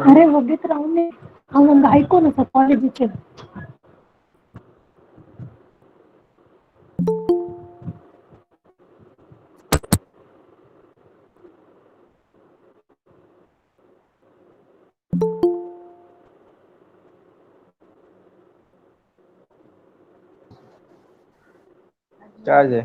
अरे होगीत राहून हंಗ ऐकून ಕಾಲೇಜಿಗೆ चार्ज है।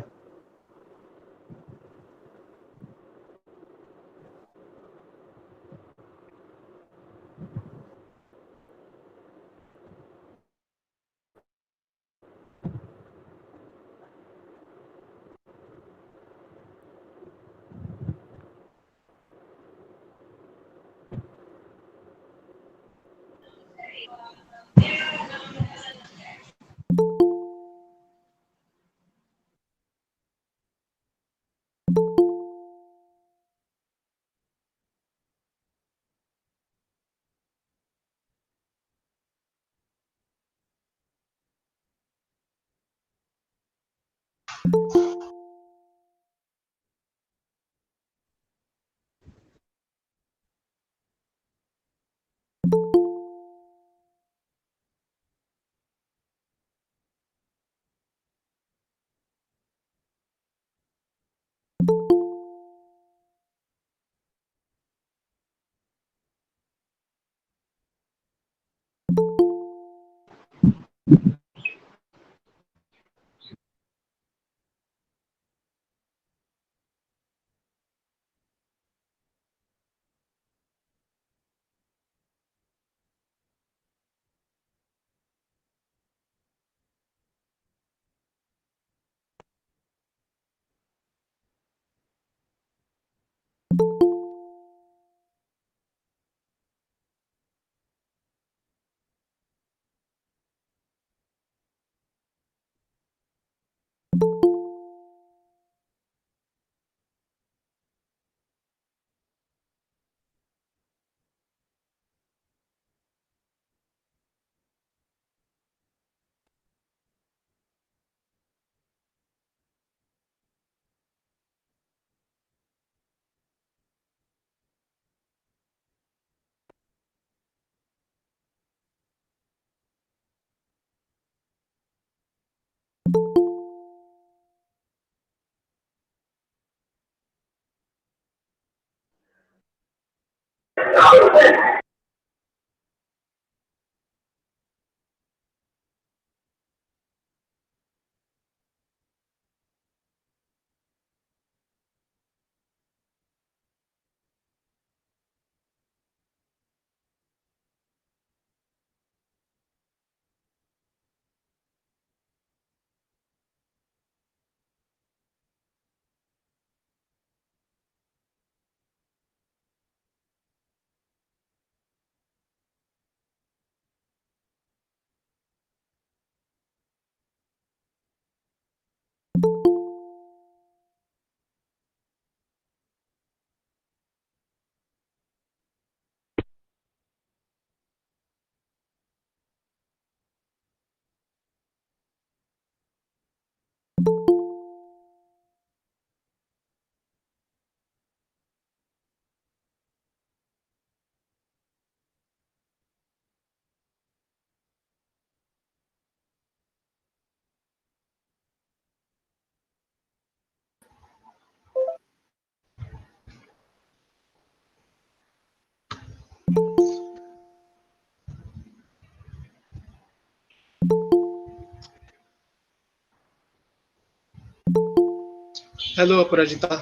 Hello, Aparajita.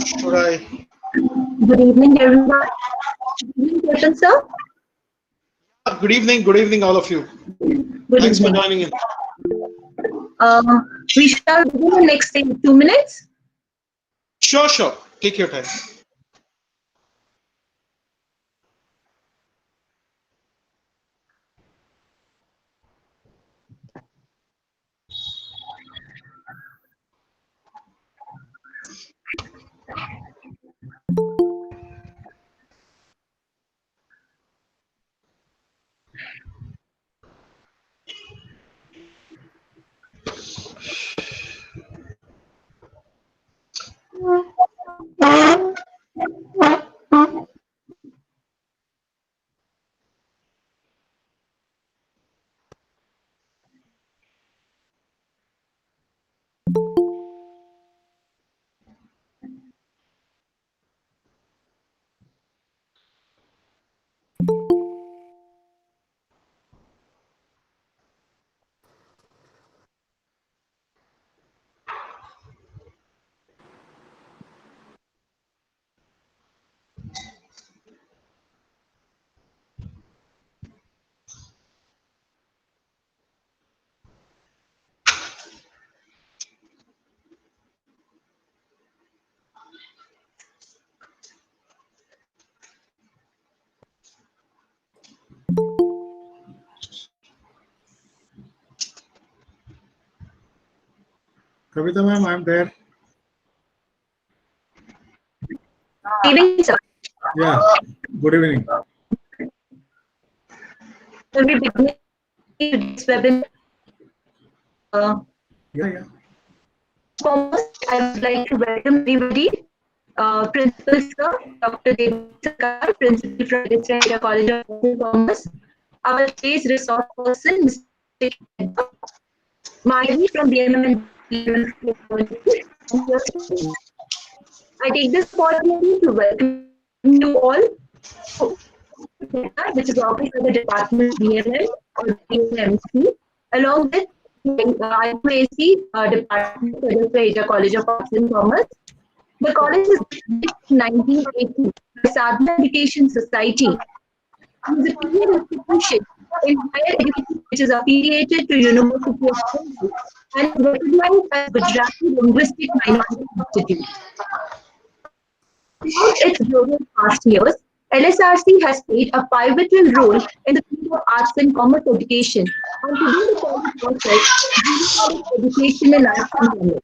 Should I? Good evening, everyone. Good evening, Ketan, sir. Good evening, all of you. Good Thanks for evening. joining in. We shall begin the next 2 minutes. Sure. Take your time. Kavita ma'am, I'm there. Good evening, sir. Yeah, good evening. Will be beginning today's webinar. Yeah. Foremost, I would like to welcome everybody. Principal Sir, Dr. Dev, Principal from Raheja College of Commerce. Our today's resource person, Mr. Ketan, Mayuri from BAMMC. I take this opportunity to welcome you all, which is office of the Department BML or BAMMC, along with IQAC Department of Raheja College of Arts and Commerce. The college is established in 1980 by Sadhana Education Society. It is a peer institution in higher education which is affiliated to University of Mumbai and is recognized as Gujarati Linguistic Minority Institute. Throughout its global past years, LSRC has played a pivotal role in the field of arts and commerce education, and today the college offers education in arts and commerce.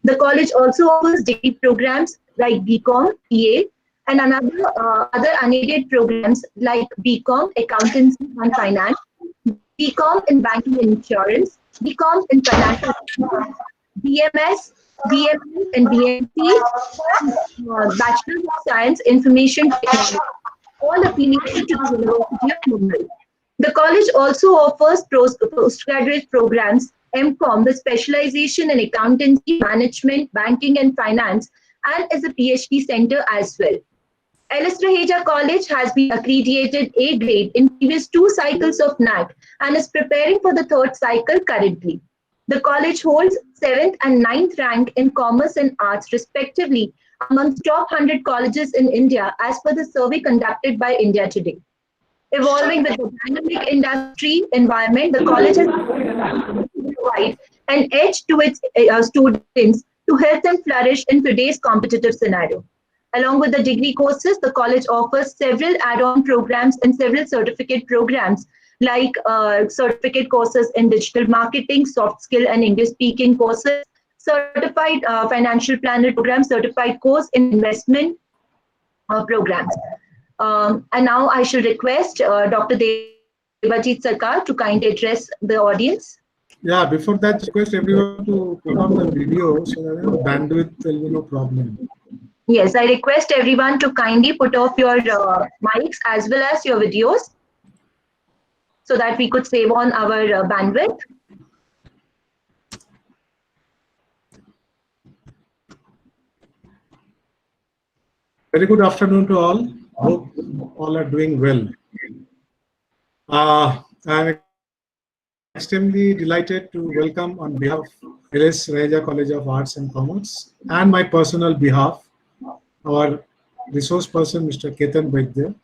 The college also offers degree programs like BCom, EA, and other unaided programs like BCom, Accountancy and Finance, BCom in Banking and Insurance, BCom in Financial Sciences, BMS, BMC, and BMC, Bachelor of Science Information Technology, all affiliated to the University of Mumbai. The college also offers postgraduate programs, MCOM, with specialization in accountancy, management, banking, and finance, and is a PhD center as well. LS Raheja College has been accredited A grade in previous 2 cycles of NAC and is preparing for the 3rd cycle currently. The college holds 7th and 9th rank in commerce and arts respectively amongst top 100 colleges in India as per the survey conducted by India Today. Evolving with the dynamic industry environment, the college has provide an edge to its students to help them flourish in today's competitive scenario. Along with the degree courses, the college offers several add-on programs and several certificate programs like certificate courses in digital marketing, soft skill and English speaking courses, certified financial planner program, certified course in investment programs. And now I should request Dr. Debajit Sarkar to kindly address the audience. Yeah, before that, request everyone to put on the video so that bandwidth will be no problem. Yes, I request everyone to kindly put off your mics as well as your videos so that we could save on our bandwidth. Very good afternoon to all. Hope all are doing well. I'm extremely delighted to welcome on behalf of LS Raheja College of Arts and Commerce and my personal behalf, our resource person, Mr. Ketan Vaidya,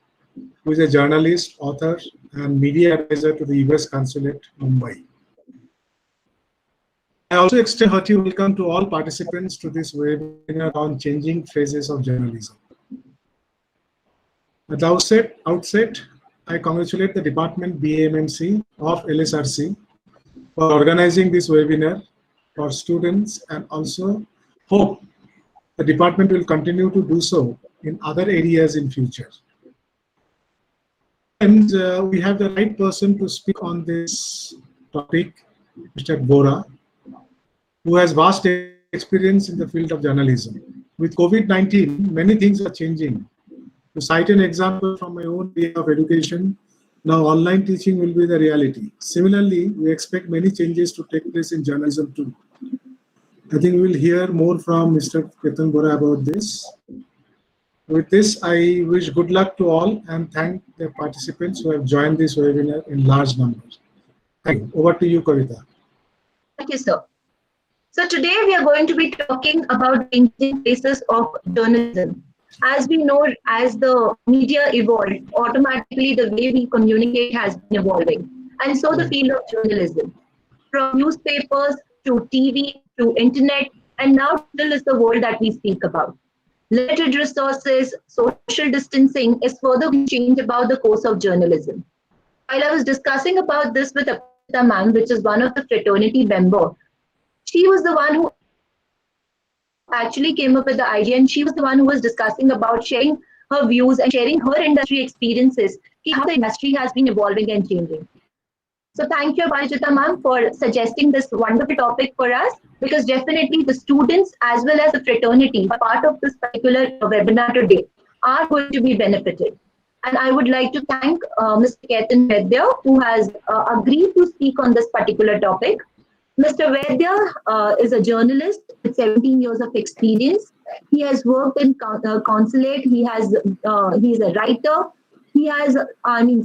who is a journalist, author, and media advisor to the US Consulate, Mumbai. I also extend a hearty welcome to all participants to this webinar on changing phases of journalism. At the outset, I congratulate the Department BAMMC of LSRC for organizing this webinar for students and also hope the department will continue to do so in other areas in future. And we have the right person to speak on this topic, Mr. Bora, who has vast experience in the field of journalism. With COVID-19, many things are changing. To cite an example from my own area of education, now online teaching will be the reality. Similarly, we expect many changes to take place in journalism too. I think we will hear more from Mr. Ketan Bora about this. With this, I wish good luck to all and thank the participants who have joined this webinar in large numbers. Thank you. Over to you, Kavita. Thank you, sir. So today we are going to be talking about changing faces of journalism. As we know, as the media evolved, automatically the way we communicate has been evolving. And so the field of journalism, from newspapers to TV to internet, and now still is the world that we speak about. Limited resources, social distancing is further changed about the course of journalism. While I was discussing about this with Akita ma'am, which is one of the fraternity member, she was the one who actually came up with the idea, and she was the one who was discussing about sharing her views and sharing her industry experiences, how the industry has been evolving and changing. So thank you, Vaidya ma'am, for suggesting this wonderful topic for us, because definitely the students as well as the fraternity, part of this particular webinar today, are going to be benefited. And I would like to thank Mr. Ketan Vaidya, who has agreed to speak on this particular topic. Mr. Vaidya is a journalist with 17 years of experience. He has worked in Consulate. He is a writer. He has,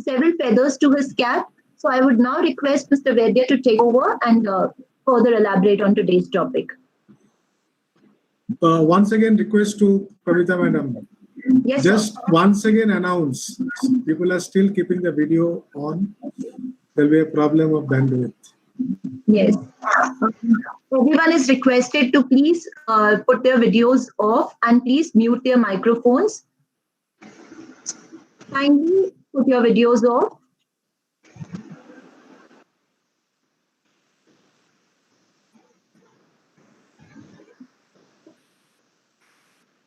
several feathers to his cap. So I would now request Mr. Vaidya to take over and further elaborate on today's topic. Once again, request to Kavita madam. Yes, Just sir. once again announce, people are still keeping the video on. There will be a problem of bandwidth. Yes. Everyone is requested to please put their videos off and please mute their microphones. Kindly put your videos off.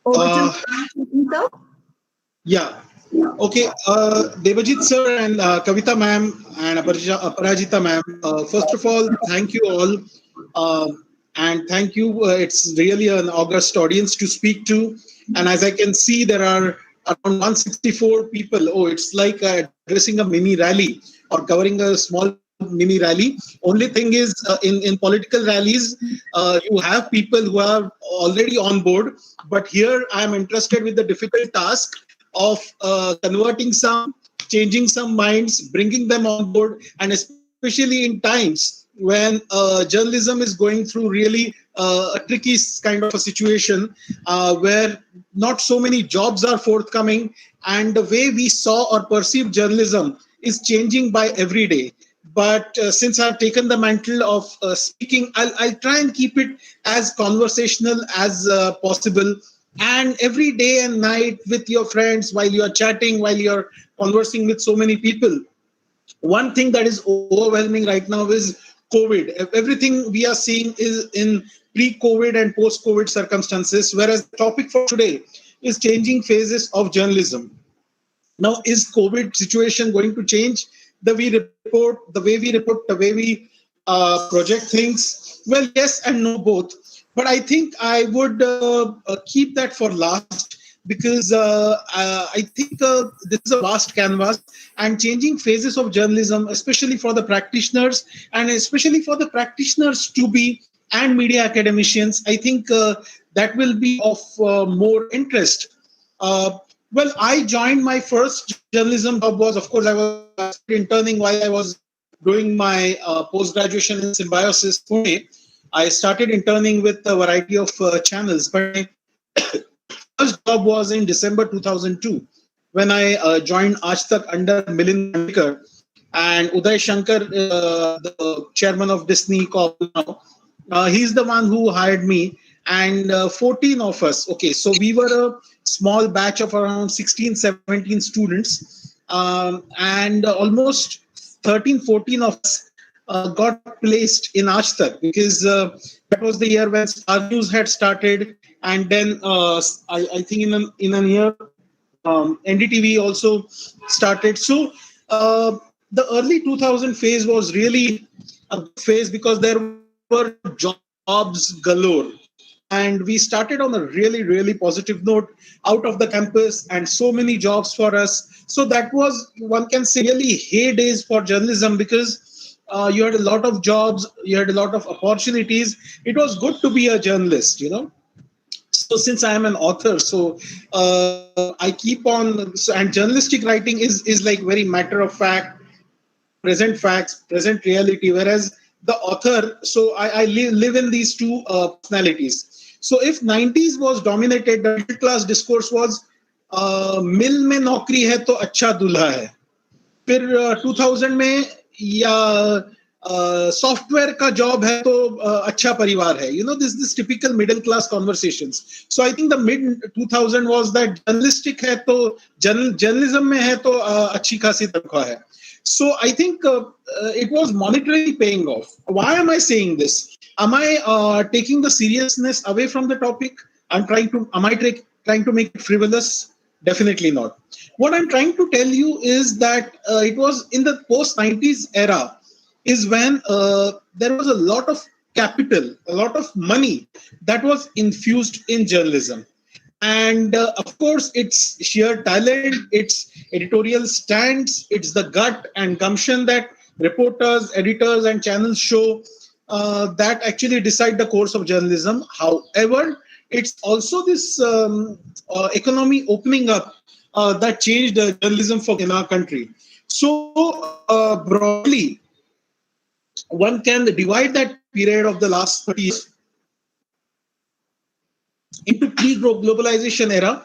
Over to you, sir. Yeah. Okay. Debajit sir and Kavita ma'am and Aparajita ma'am. First of all, thank you all. And thank you. It's really an august audience to speak to. And as I can see, there are around 164 people. Oh, it's like addressing a mini rally or covering a small mini rally. Only thing is, in political rallies, you have people who are already on board. But here, I am interested with the difficult task of converting some, changing some minds, bringing them on board, and especially in times when journalism is going through really a tricky kind of a situation where not so many jobs are forthcoming, and the way we saw or perceive journalism is changing by every day. But since I've taken the mantle of speaking, I'll try and keep it as conversational as possible. And every day and night with your friends, while you're chatting, while you're conversing with so many people, one thing that is overwhelming right now is COVID. Everything we are seeing is in pre-COVID and post-COVID circumstances, whereas the topic for today is changing phases of journalism. Now, is COVID situation going to change the way we project things? Well, yes and no both. But I think I would keep that for last, because I think this is a vast canvas, and changing phases of journalism, especially for the practitioners and especially for the practitioners to be and media academicians, I think that will be of more interest. Well, I joined my first journalism job was, of course, I was interning while I was doing my post-graduation in Symbiosis, Pune. I started interning with a variety of channels, but my first job was in December 2002 when I joined Aaj Tak under Milind Kandekar and Uday Shankar, the chairman of Disney Corp now. He's the one who hired me, and 14 of us. Okay, so we were a small batch of around 16, 17 students, and almost 13, 14 of us got placed in Aaj Tak, because that was the year when Star News had started, and then I think in a year NDTV also started. So the early 2000 phase was really a phase because there were jobs galore. And we started on a really, really positive note out of the campus, and so many jobs for us. So that was, one can say, really heydays for journalism, because you had a lot of jobs, you had a lot of opportunities. It was good to be a journalist, you know. So since I am an author, so I keep on, and journalistic writing is like very matter of fact, present facts, present reality, whereas the author, so I live in these two personalities. So if 90s was dominated, the middle class discourse was मिल में नौकरी है तो अच्छा दूल्हा है, फिर 2000 में या सॉफ्टवेयर का जॉब है तो अच्छा परिवार है, you know, this typical middle class conversations. So I think the mid 2000 was that journalistic है तो journalism में है तो अच्छी खासी तनख्वाह है. So I think it was monetarily paying off. Why am I saying this? Am I taking the seriousness away from the topic? Am I trying to make it frivolous? Definitely not. What I'm trying to tell you is that it was in the post-90s era is when there was a lot of capital, a lot of money that was infused in journalism. And of course, it's sheer talent, it's editorial stance, it's the gut and gumption that reporters, editors, and channels show that actually decide the course of journalism. However, it's also this economy opening up that changed journalism in our country. So broadly, one can divide that period of the last 30 years into pre-globalization era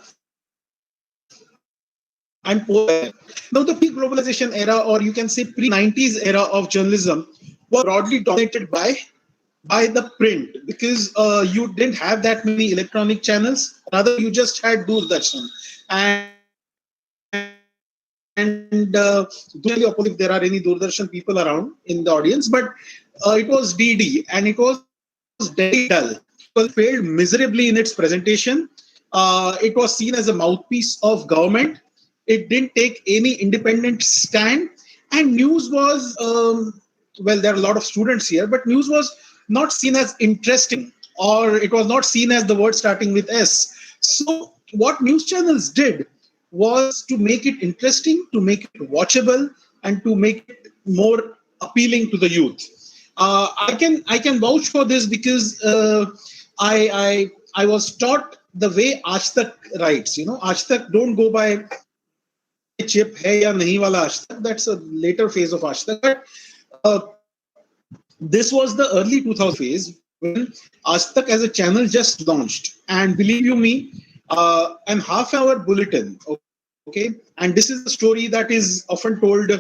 and post. Now, the pre-globalization era, or you can say pre-90s era of journalism, was broadly dominated by the print, because you didn't have that many electronic channels. Rather, you just had Doordarshan. And if there are any Doordarshan people around in the audience, but it was DD, and it was very dull. It failed miserably in its presentation. It was seen as a mouthpiece of government. It didn't take any independent stand. And news was, well, there are a lot of students here, but news was not seen as interesting, or it was not seen as the word starting with S. So what news channels did was to make it interesting, to make it watchable, and to make it more appealing to the youth. I can vouch for this because I was taught the way Aaj Tak writes. Aaj Tak don't go by chip hai ya nahi wala Aaj Tak. That's a later phase of Aaj Tak. But this was the early 2000 phase when Aaj Tak as a channel just launched. And believe you me, an half-hour bulletin, okay, and this is a story that is often told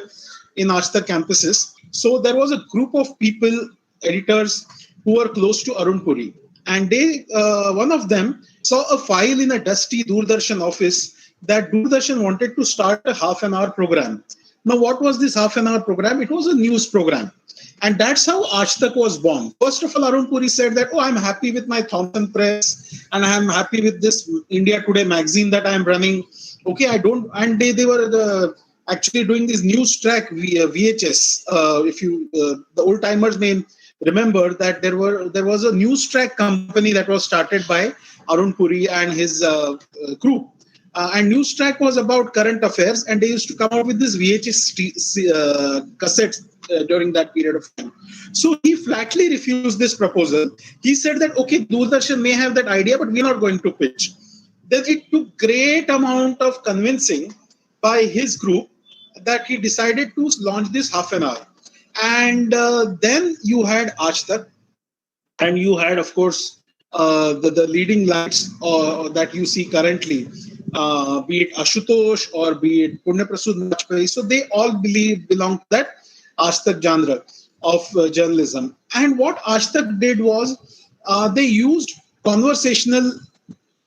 in Aaj Tak campuses. So there was a group of people, editors, who were close to Arun Puri. And one of them saw a file in a dusty Doordarshan office that Doordarshan wanted to start a half-an-hour program. Now, what was this half-an-hour program? It was a news program. And that's how Aaj Tak was born. First of all, Arun Puri said that, I'm happy with my Thomson Press, and I'm happy with this India Today magazine that I'm running. Okay, and they were actually doing this news track via VHS. If you, the old timers may remember that there was a news track company that was started by Arun Puri and his group. And news track was about current affairs, and they used to come out with this VHS cassettes during that period of time. So he flatly refused this proposal. He said that, okay, Doordarshan may have that idea, but we're not going to pitch. Then it took great amount of convincing by his group that he decided to launch this half an hour. And then you had Aaj Tak, and you had, of course, the leading lights that you see currently, be it Ashutosh or be it Punya Prasud Vajpayee. So they all belong to that Aaj Tak genre of journalism. And what Aaj Tak did was they used conversational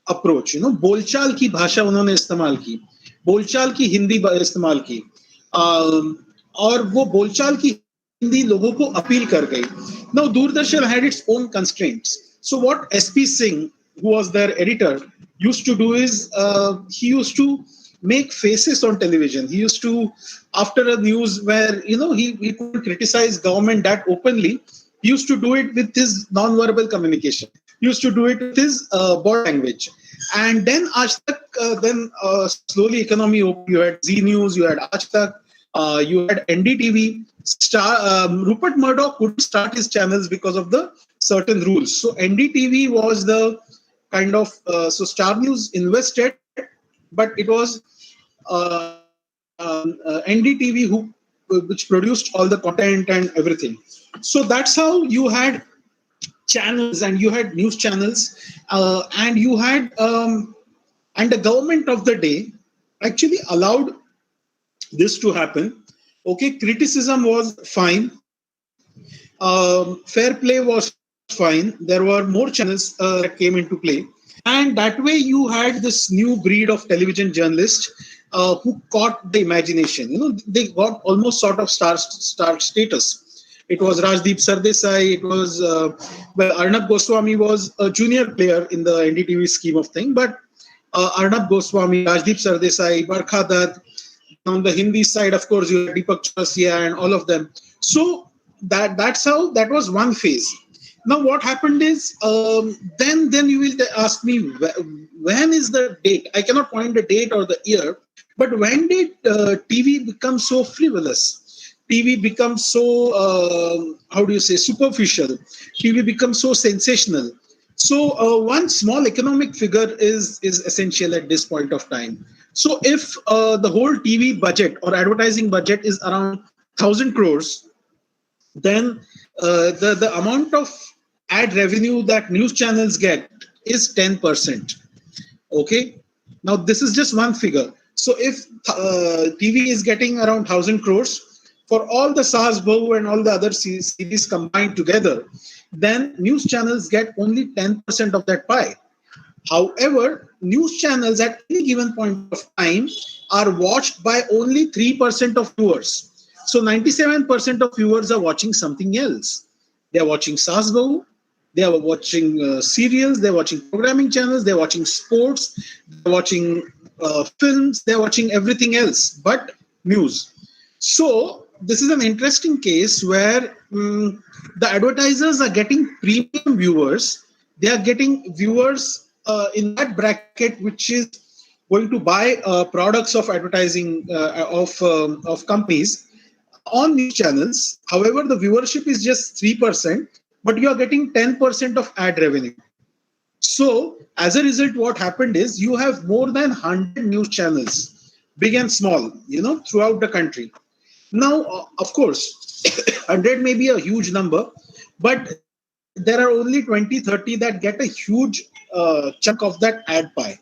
approach. बोलचाल की भाषा उन्होंने इस्तेमाल की, बोलचाल की हिंदी इस्तेमाल की, और वो बोलचाल की हिंदी लोगों को अपील कर गई. Now Doordarshan had its own constraints. So what SP Singh, who was their editor, used to do is he used to make faces on television. He used to, after a news where he couldn't criticize government that openly, he used to do it with his non-verbal communication. He used to do it with his body language. And then Aaj Tak, then slowly economy opened. You had Z News, you had Aaj Tak, you had NDTV. Rupert Murdoch couldn't start his channels because of the certain rules. So NDTV was the kind of, so Star News invested, but it was NDTV which produced all the content and everything. So that's how you had channels, and you had news channels, and you had, and the government of the day actually allowed this to happen. Okay, criticism was fine. Fair play was fine. There were more channels that came into play. And that way you had this new breed of television journalists who caught the imagination. They got almost sort of star status. It was Rajdeep Sardesai. It was, Arnab Goswami was a junior player in the NDTV scheme of things. But Arnab Goswami, Rajdeep Sardesai, Barkha Dutt. On the Hindi side, of course, you had Deepak Chaurasia and all of them. So that was one phase. Now, what happened is, then you will ask me, when is the date? I cannot point the date or the year, but when did TV become so frivolous? TV becomes so, superficial. TV becomes so sensational. So one small economic figure is essential at this point of time. So if the whole TV budget or advertising budget is around 1,000 crores, then the amount of ad revenue that news channels get is 10%. Okay. Now this is just one figure. So if TV is getting around 1,000 crores for all the Saas Bahu and all the other series combined together, then news channels get only 10% of that pie. However, news channels at any given point of time are watched by only 3% of viewers. So 97% of viewers are watching something else. They are watching Saas Bahu, they are watching serials, they are watching programming channels, they are watching sports, they are watching films, they are watching everything else but news. So this is an interesting case where the advertisers are getting premium viewers. They are getting viewers in that bracket which is going to buy products of advertising of companies on news channels. However, the viewership is just 3%, but you are getting 10% of ad revenue. So as a result, what happened is you have more than 100 news channels, big and small, throughout the country. Now, of course, 100 may be a huge number, but there are only 20, 30 that get a huge chunk of that ad pie.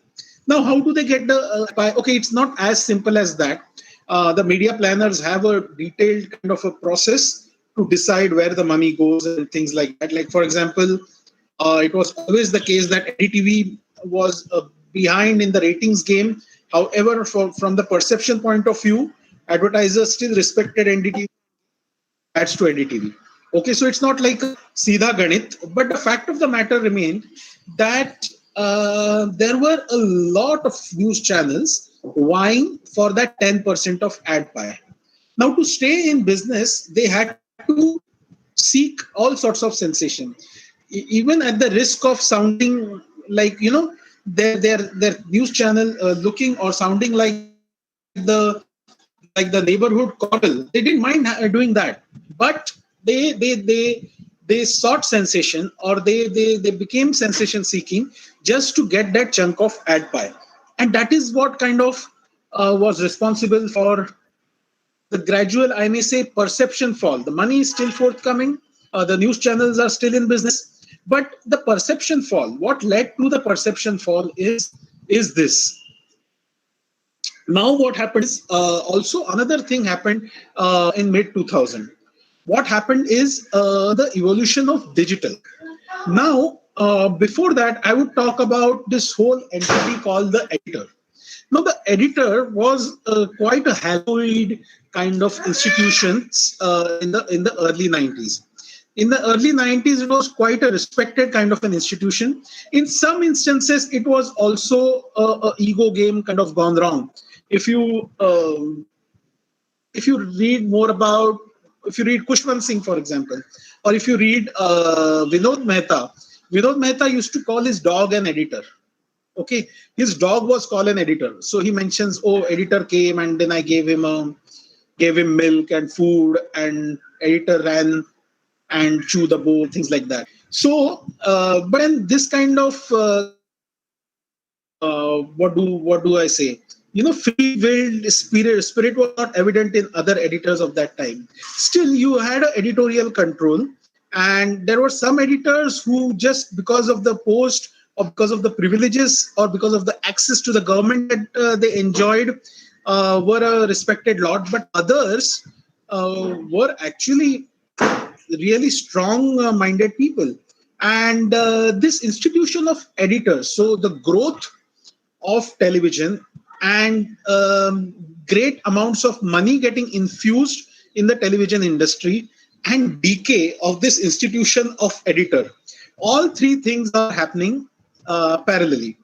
Now, how do they get the pie? Okay, it's not as simple as that. The media planners have a detailed kind of a process to decide where the money goes and things like that. Like, for example, it was always the case that NDTV was behind in the ratings game. However, from the perception point of view, advertisers still respected NDTV, ads to NDTV. Okay, so it's not like Seedha Ganit, but the fact of the matter remained that there were a lot of news channels vying for that 10% of ad pie. Now, to stay in business, they had to seek all sorts of sensation, even at the risk of sounding like their news channel looking or sounding like the neighborhood coddle. They didn't mind doing that, but they sought sensation, or they became sensation seeking just to get that chunk of ad pie, and that is what kind of was responsible for the gradual, I may say, perception fall. The money is still forthcoming. The news channels are still in business, but the perception fall. What led to the perception fall is this. Now, what happened is also another thing happened in mid 2000. What happened is the evolution of digital. Now, before that, I would talk about this whole entity called the editor. Now, the editor was quite a hallowed kind of institutions in the early 90s. In the early 90s, it was quite a respected kind of an institution. In some instances, it was also a ego game kind of gone wrong. If you read more about, if you read Kushwant Singh, for example, or if you read Vinod Mehta used to call his dog an editor. Okay, his dog was called an editor. So he mentions, oh, editor came and then I gave him milk and food, and editor ran and chewed the bowl, things like that. So, but then this kind of what do I say? Free-willed spirit was not evident in other editors of that time. Still, you had an editorial control, and there were some editors who, just because of the post or because of the privileges or because of the access to the government that they enjoyed, were a respected lot. But others were actually really strong-minded people. And this institution of editors, so the growth of television and great amounts of money getting infused in the television industry and decay of this institution of editor. All three things are happening parallelly.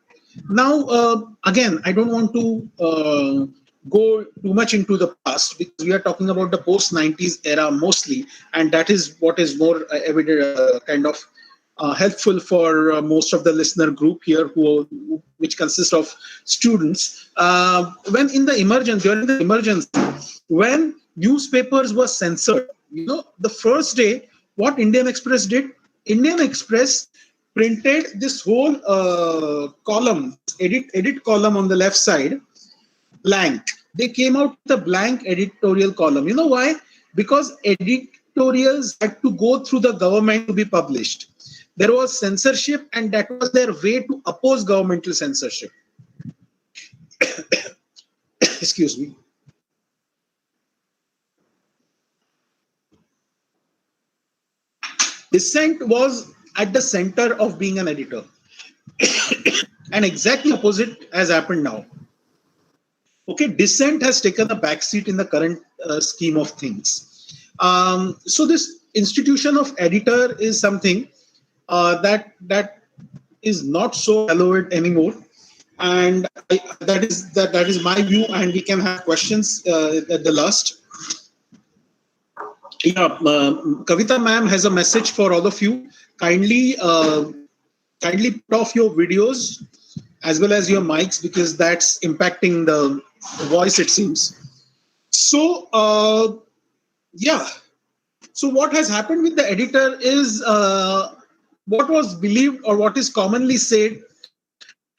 Now, again, I don't want to go too much into the past because we are talking about the post-90s era mostly, and that is what is more evident, kind of helpful for most of the listener group here, which consists of students. When in the emergence, during the emergence, when newspapers were censored, the first day, what Indian Express did, Indian Express printed this whole column, edit column on the left side, blank. They came out with a blank editorial column. You know why? Because editorials had to go through the government to be published. There was censorship, and that was their way to oppose governmental censorship. Excuse me. Dissent was at the center of being an editor. And exactly opposite has happened now. Okay, dissent has taken a backseat in the current scheme of things. So this institution of editor is something that is not so hallowed anymore, and that is my view. And we can have questions at the last. Yeah, Kavita ma'am has a message for all of you. Kindly put off your videos as well as your mics, because that's impacting the voice, it seems. So, yeah. So what has happened with the editor is, what was believed or what is commonly said,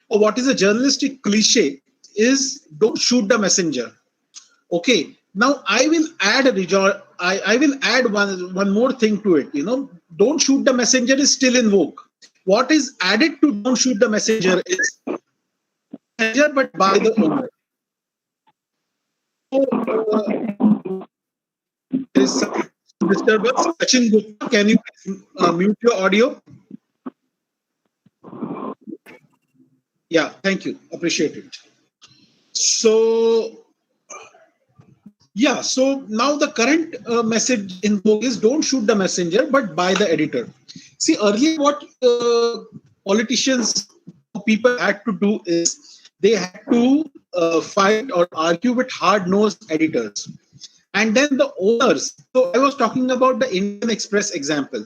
or what is a journalistic cliche, is don't shoot the messenger. Okay. Now I will add I will add one more thing to it. Don't shoot the messenger is still in vogue. What is added to don't shoot the messenger is messenger, but by the owner. So, there is some disturbance. Sachin Gupta, can you mute your audio? Yeah, thank you. Appreciate it. So, yeah, so now the current message in vogue is don't shoot the messenger, but buy the editor. See, earlier what politicians, people had to do is they had to fight or argue with hard-nosed editors. And then the owners. So I was talking about the Indian Express example.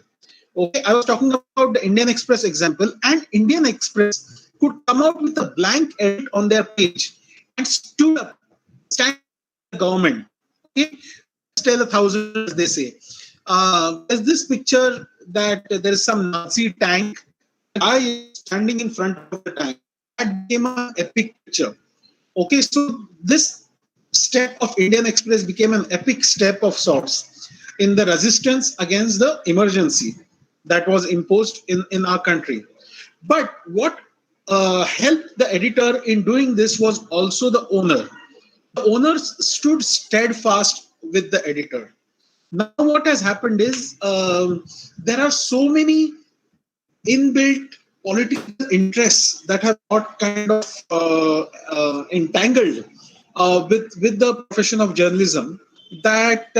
Okay, I was talking about the Indian Express example, and Indian Express could come out with a blank edit on their page and stood up, stand the government. Okay, let's tell 1,000, as they say. There's this picture that there is some Nazi tank. A guy is standing in front of the tank. That became an epic picture. Okay, so this step of Indian Express became an epic step of sorts in the resistance against the emergency that was imposed in our country. But what helped the editor in doing this was also the owner. The owners stood steadfast with the editor. Now, what has happened is, there are so many inbuilt political interests that have got kind of entangled with the profession of journalism, that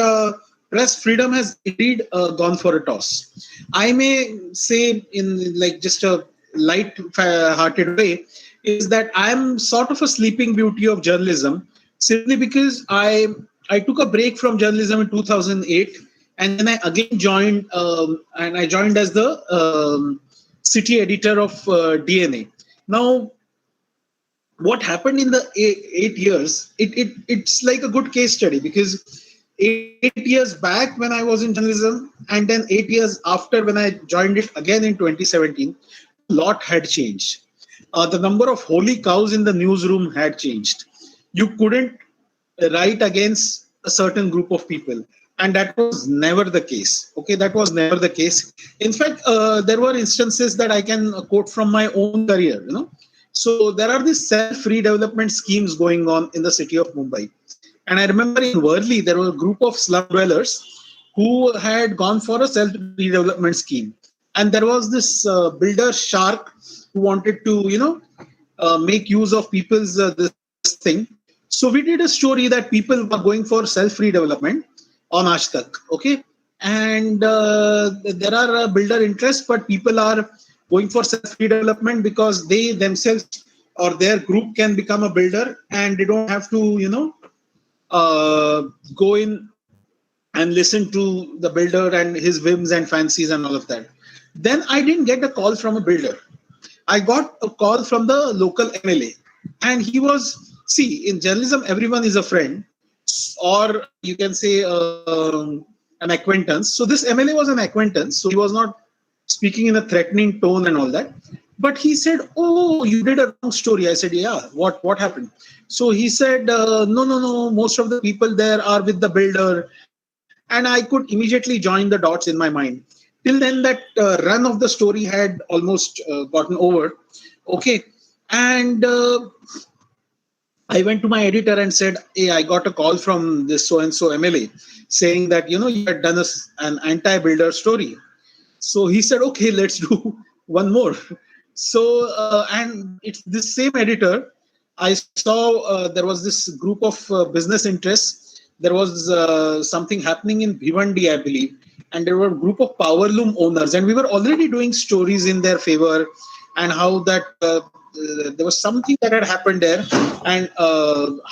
press freedom has indeed gone for a toss. I may say, in like just a light-hearted way, is that I'm sort of a sleeping beauty of journalism, simply because I took a break from journalism in 2008, and then I again joined, and I joined as the city editor of DNA. Now, what happened in the 8 years, it's like a good case study, because 8 years back when I was in journalism, and then 8 years after when I joined it again in 2017, a lot had changed. The number of holy cows in the newsroom had changed. You couldn't write against a certain group of people, and that was never the case. Okay, that was never the case. In fact, there were instances that I can quote from my own career. So there are these self-redevelopment schemes going on in the city of Mumbai. And I remember in Worli, there were a group of slum dwellers who had gone for a self-redevelopment scheme. And there was this builder shark who wanted to, make use of people's this thing. So we did a story that people were going for self-redevelopment on Aaj Tak, okay? And there are builder interests, but people are going for self-redevelopment because they themselves or their group can become a builder, and they don't have to, go in and listen to the builder and his whims and fancies and all of that. Then I didn't get a call from a builder. I got a call from the local MLA, and he was, see, in journalism, everyone is a friend, or you can say an acquaintance. So this MLA was an acquaintance, so he was not speaking in a threatening tone and all that. But he said, "Oh, you did a wrong story." I said, "Yeah, what happened?" So he said, "No. Most of the people there are with the builder." And I could immediately join the dots in my mind. Till then, that run of the story had almost gotten over. Okay. And I went to my editor and said, "Hey, I got a call from this so-and-so MLA saying that, you had done an anti-builder story." So he said, "Okay, let's do one more." So, and it's this same editor. I saw there was this group of business interests. There was something happening in Bhivandi, I believe. And there were a group of power loom owners. And we were already doing stories in their favor, and how that there was something that had happened there, and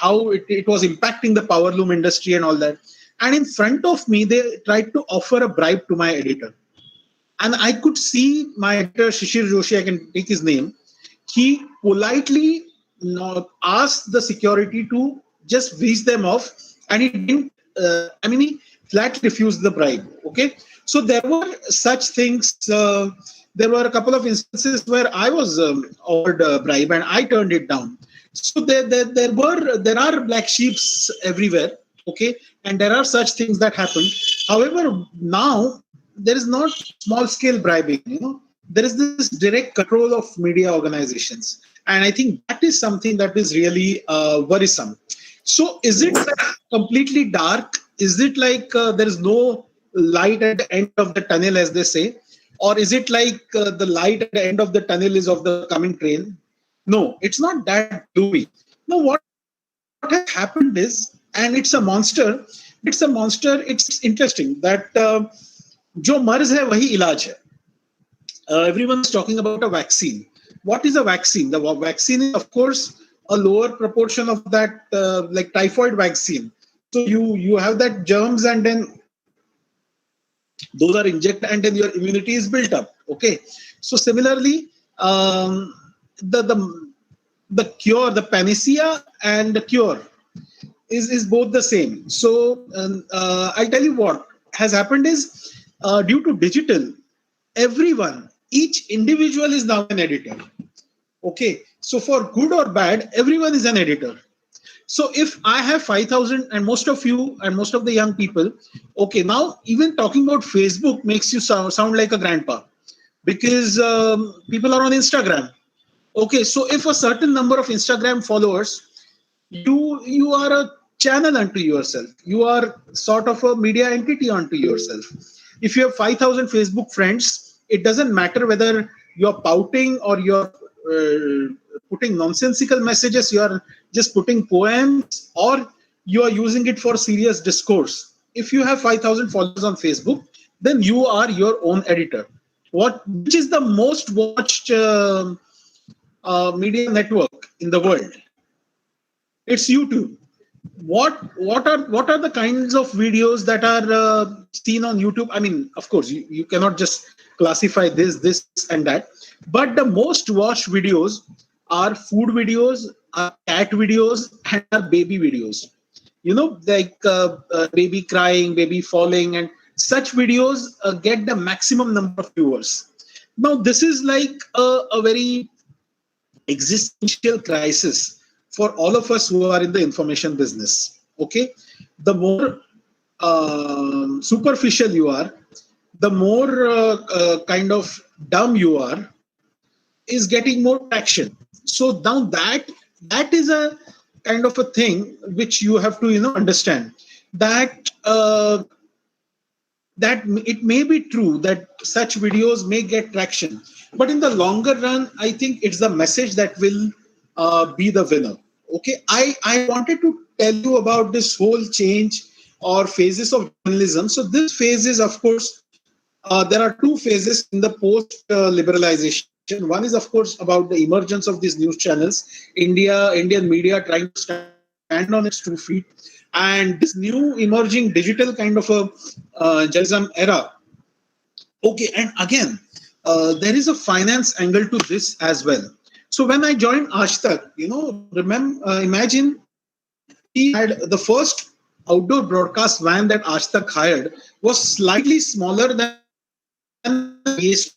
how it was impacting the power loom industry and all that. And in front of me, they tried to offer a bribe to my editor. And I could see my editor, Shishir Joshi, I can take his name. He politely asked the security to just whisk them off, and he didn't. He flat refused the bribe. Okay, so there were such things. There were a couple of instances where I was offered a bribe and I turned it down. So there are black sheeps everywhere. Okay, and there are such things that happen. However, now there is not small scale bribing. There is this direct control of media organizations, and I think that is something that is really worrisome. So is it completely dark? Is it like there is no light at the end of the tunnel, as they say? Or is it like the light at the end of the tunnel is of the coming train? No, it's not that gloomy. No, what has happened is, and it's a monster. It's interesting that जो मर्ज है वही इलाज है. Everyone is talking about a vaccine. What is a vaccine? The vaccine is, of course, a lower proportion of that, like typhoid vaccine. So you have that germs, and then those are injected, and then your immunity is built up. Okay. So similarly, the cure, the panacea and the cure is both the same. So I tell you what has happened is, due to digital, each individual is now an editor. Okay, so for good or bad, everyone is an editor. So if I have 5,000, and most of you and most of the young people, okay, now even talking about Facebook makes you sound like a grandpa, because people are on Instagram. Okay, so if a certain number of Instagram followers, you are a channel unto yourself. You are sort of a media entity unto yourself. If you have 5,000 Facebook friends, it doesn't matter whether you're pouting or you're putting nonsensical messages, you're just putting poems, or you are using it for serious discourse. If you have 5,000 followers on Facebook, then you are your own editor. Which is the most watched media network in the world? It's YouTube. What are the kinds of videos that are seen on YouTube? I mean, of course, you cannot just classify this and that, but the most watched videos are food videos, are cat videos, and are baby videos. Like baby crying, baby falling, and such videos get the maximum number of viewers. Now, this is like a very existential crisis for all of us who are in the information business. Okay, the more superficial you are, the more kind of dumb you are, is getting more traction. So now that is a kind of a thing which you have to understand, that that it may be true that such videos may get traction, but in the longer run, I think it's the message that will be the winner. Okay, I wanted to tell you about this whole change or phases of journalism. So this phase is, of course, there are two phases in the post liberalization. One is, of course, about the emergence of these news channels, Indian media trying to stand on its 2 feet, and this new emerging digital kind of a journalism era. Okay, and again, there is a finance angle to this as well. So when I joined Aaj Tak, imagine we had the first outdoor broadcast van that Aaj Tak hired was slightly smaller than the.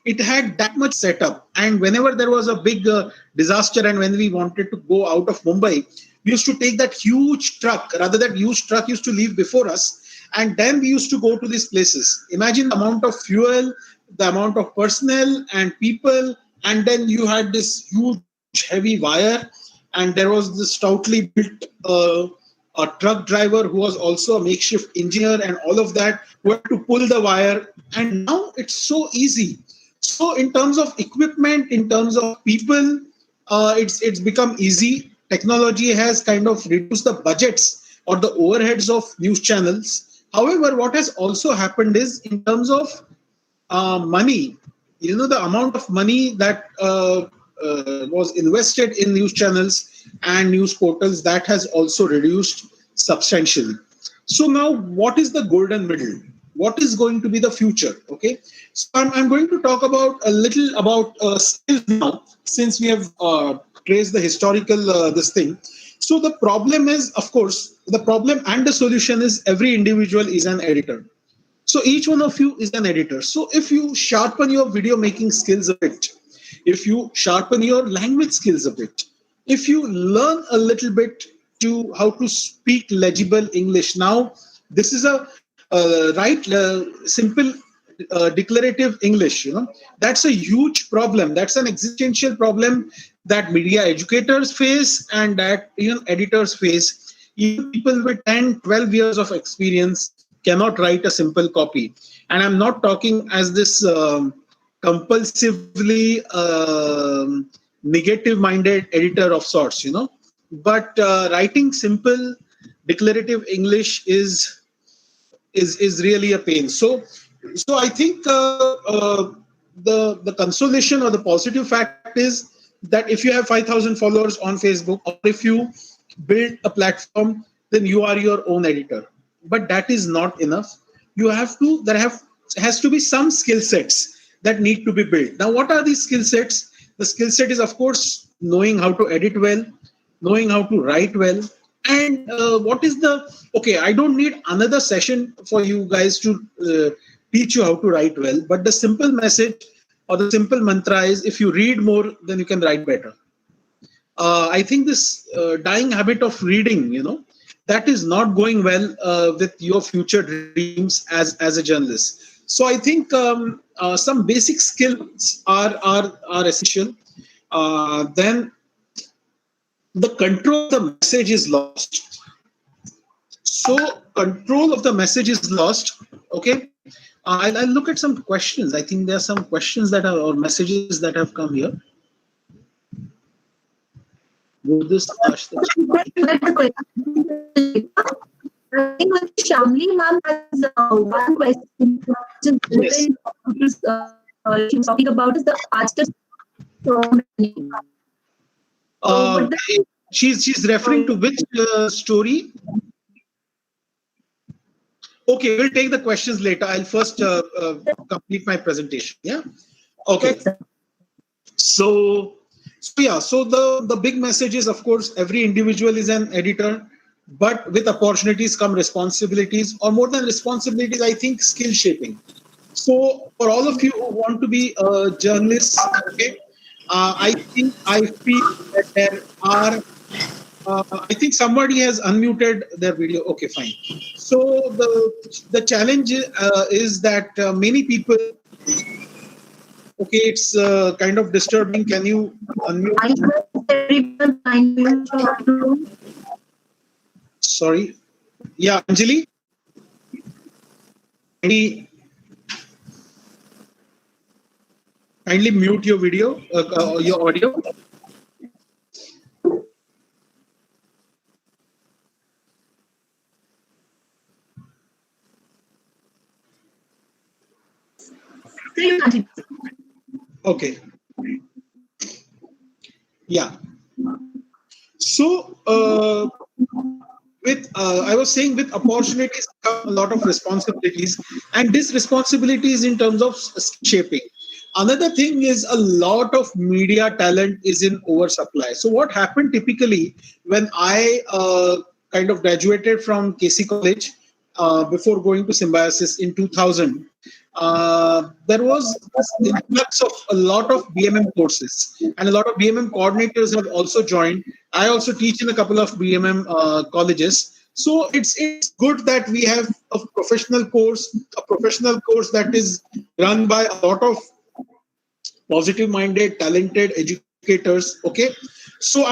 It had that much setup, and whenever there was a big disaster and when we wanted to go out of Mumbai, we used to take that huge truck. Rather, that huge truck used to leave before us, and then we used to go to these places. Imagine the amount of fuel, the amount of personnel and people, and then you had this huge heavy wire, and there was this stoutly built a truck driver who was also a makeshift engineer, and all of that, who had to pull the wire. And now it's so easy. So in terms of equipment, in terms of people, it's become easy. Technology has kind of reduced the budgets or the overheads of news channels. However, what has also happened is, in terms of money, the amount of money that was invested in news channels and news portals, that has also reduced substantially. So now, what is the golden middle? What is going to be the future? Okay, so I'm going to talk about a little about skills now, since we have traced the historical this thing. So the problem is, of course, the problem and the solution is every individual is an editor. So each one of you is an editor. So if you sharpen your video making skills a bit, if you sharpen your language skills a bit, if you learn a little bit to how to speak legible English. Now, this is a simple declarative English. That's a huge problem. That's an existential problem that media educators face and that even editors face. Even people with 10, 12 years of experience cannot write a simple copy. And I'm not talking as this compulsively negative-minded editor of sorts, But writing simple declarative English is really a pain. So I think the consolation or the positive fact is that if you have 5,000 followers on Facebook, or if you build a platform, then you are your own editor. But that is not enough. Has to be some skill sets that need to be built. Now, what are these skill sets? The skill set is, of course, knowing how to edit well, knowing how to write well, and I don't need another session for you guys to teach you how to write well, but the simple message or the simple mantra is, if you read more, then you can write better. I think this dying habit of reading, that is not going well with your future dreams as a journalist. So I think some basic skills are essential. Then the control of the message is lost. So control of the message is lost. Okay, I'll look at some questions. I think there are some questions that are or messages that have come here. Would this I think with Shamli ma'am has one question. Yes. She's talking about is the artist. She's referring to which story? Okay, we'll take the questions later. I'll first complete my presentation. Yeah. Okay. So the big message is, of course, every individual is an editor, but with opportunities come responsibilities, or more than responsibilities, I think skill shaping. So for all of you who want to be journalists, okay, I feel that there are. I think somebody has unmuted their video. Okay, fine. So the challenge is that many people. Okay, it's kind of disturbing. Can you unmute? Sorry. Yeah, Anjali. Kindly mute your video, your audio. Okay. Yeah. So I was saying, with opportunities come a lot of responsibilities, and this responsibility is in terms of shaping. Another thing is a lot of media talent is in oversupply. So what happened typically when I kind of graduated from KC College before going to Symbiosis in 2000, there was this influx of a lot of BMM courses, and a lot of BMM coordinators have also joined. I also teach in a couple of BMM colleges. So it's good that we have a professional course that is run by a lot of positive-minded, talented educators. Okay, so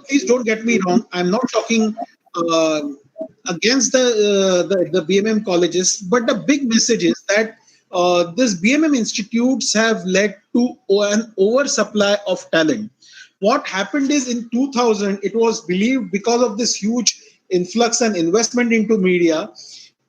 please don't get me wrong. I'm not talking against the BMM colleges, but the big message is that this BMM institutes have led to an oversupply of talent. What happened is, in 2000, it was believed, because of this huge influx and investment into media,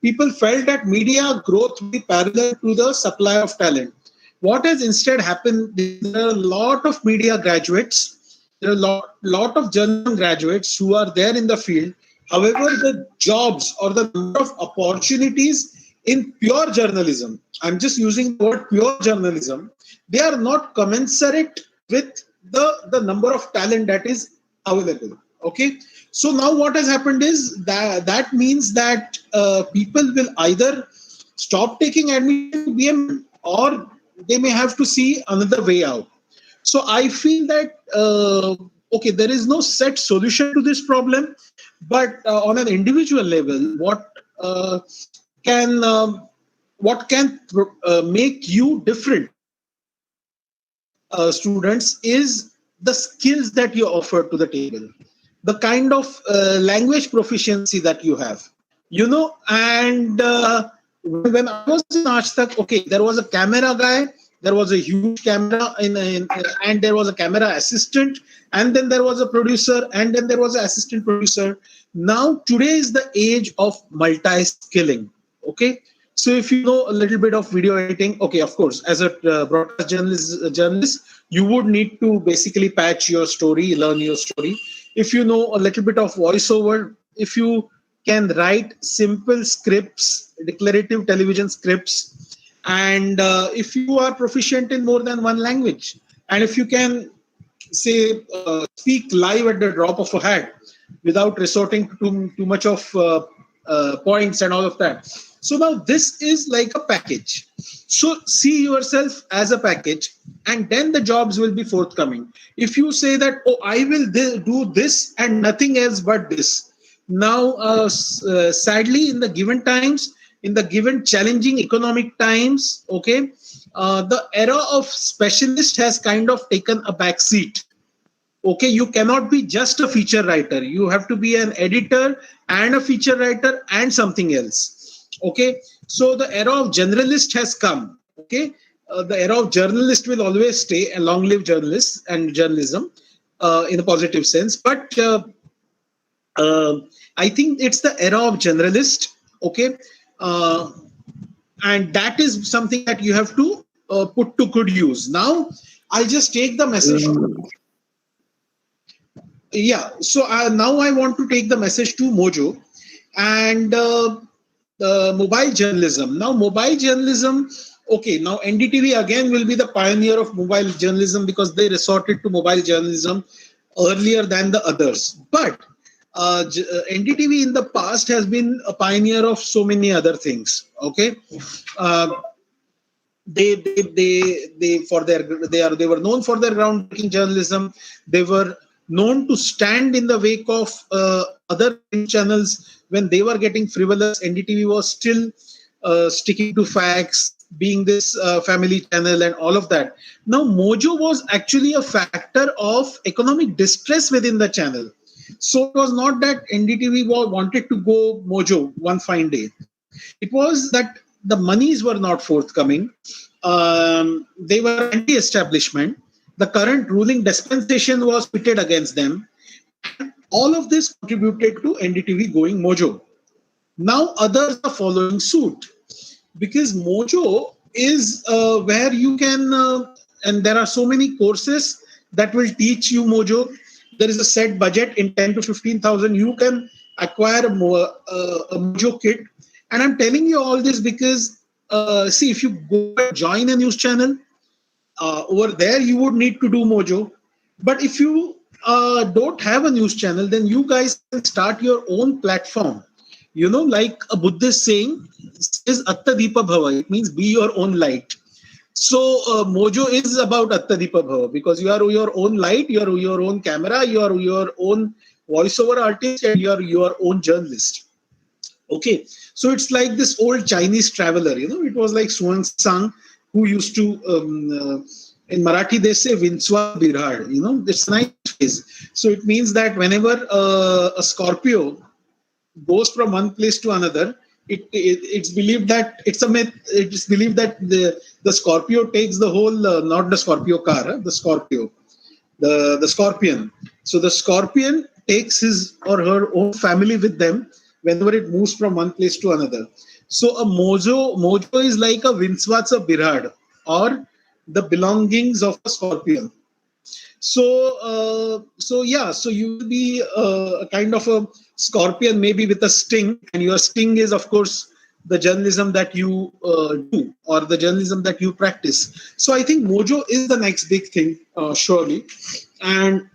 people felt that media growth will be parallel to the supply of talent. What has instead happened, there are a lot of media graduates, there are a lot of journalism graduates who are there in the field, However, the jobs or the number of opportunities in pure journalism, I'm just using the word pure journalism, they are not commensurate with the number of talent that is available. Okay. So now what has happened is that means that people will either stop taking admission to BM or they may have to see another way out. So I feel that okay, there is no set solution to this problem, but on an individual level, can what can make you different students is the skills that you offer to the table, the kind of language proficiency that you have, and when I was in Ashtak, okay, there was a camera guy, there was a huge camera and there was a camera assistant, and then there was a producer, and then there was an assistant producer. Now today is the age of multi-skilling. Okay, so if you know a little bit of video editing, okay, of course, as a broadcast journalist, you would need to basically patch your story, learn your story. If you know a little bit of voiceover, if you can write simple scripts, declarative television scripts, and if you are proficient in more than one language, and if you can say speak live at the drop of a hat without resorting to too much of points and all of that. So now this is like a package. So see yourself as a package, and then the jobs will be forthcoming. If you say that, oh, I will do this and nothing else but this. Now, sadly, in the given times, in the given challenging economic times, okay, the era of specialist has kind of taken a back seat. Okay, you cannot be just a feature writer. You have to be an editor and a feature writer and something else. Okay, so the era of generalist has come. Okay, the era of journalist will always stay, and long live journalists and journalism in a positive sense. But I think it's the era of generalist. Okay, and that is something that you have to put to good use. Now, I'll just take the message. Yeah, so now I want to take the message to Mojo and mobile journalism. Now, mobile journalism, okay, now NDTV again will be the pioneer of mobile journalism because they resorted to mobile journalism earlier than the others. But NDTV in the past has been a pioneer of so many other things. Okay, they were known for their groundbreaking journalism. They were known to stand in the wake of other channels when they were getting frivolous. NDTV was still sticking to facts, being this family channel and all of that. Now, Mojo was actually a factor of economic distress within the channel. So it was not that NDTV wanted to go Mojo one fine day. It was that the monies were not forthcoming. They were anti-establishment. The current ruling dispensation was pitted against them. All of this contributed to NDTV going Mojo. Now others are following suit because Mojo is where you can, and there are so many courses that will teach you Mojo. There is a set budget in 10 to 15,000. You can acquire a Mojo kit. And I'm telling you all this because, see, if you go and join a news channel, over there you would need to do Mojo. But if you don't have a news channel, then you guys can start your own platform. You know, like a Buddhist saying is Atta Deepa Bhava. It means be your own light. So Mojo is about Atta Deepa Bhava because you are your own light, you are your own camera, you are your own voiceover artist, and you are your own journalist. Okay, so it's like this old Chinese traveler. You know, it was like Swan Sang who used to in Marathi they say Vinswa Birhad. You know, it's a nice phrase. So it means that whenever a Scorpio goes from one place to another, it's believed that it's a myth. It's believed that the Scorpio takes the whole, not the Scorpio car, the Scorpio, the Scorpion. So the Scorpion takes his or her own family with them whenever it moves from one place to another. So a Mojo is like a Vinswatsa Birhad or the belongings of a Scorpion. So you will be a kind of a scorpion, maybe with a sting, and your sting is, of course, the journalism that you do or the journalism that you practice. So I think Mojo is the next big thing, surely, and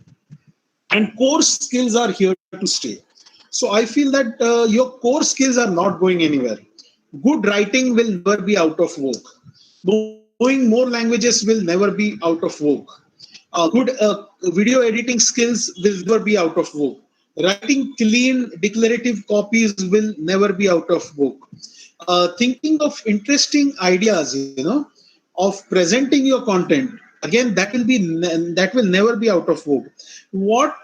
core skills are here to stay. So I feel that your core skills are not going anywhere. Good writing will never be out of vogue. Knowing more languages will never be out of vogue. Good video editing skills will never be out of vogue. Writing clean declarative copies will never be out of vogue. Thinking of interesting ideas, of presenting your content, again, that will never be out of vogue. What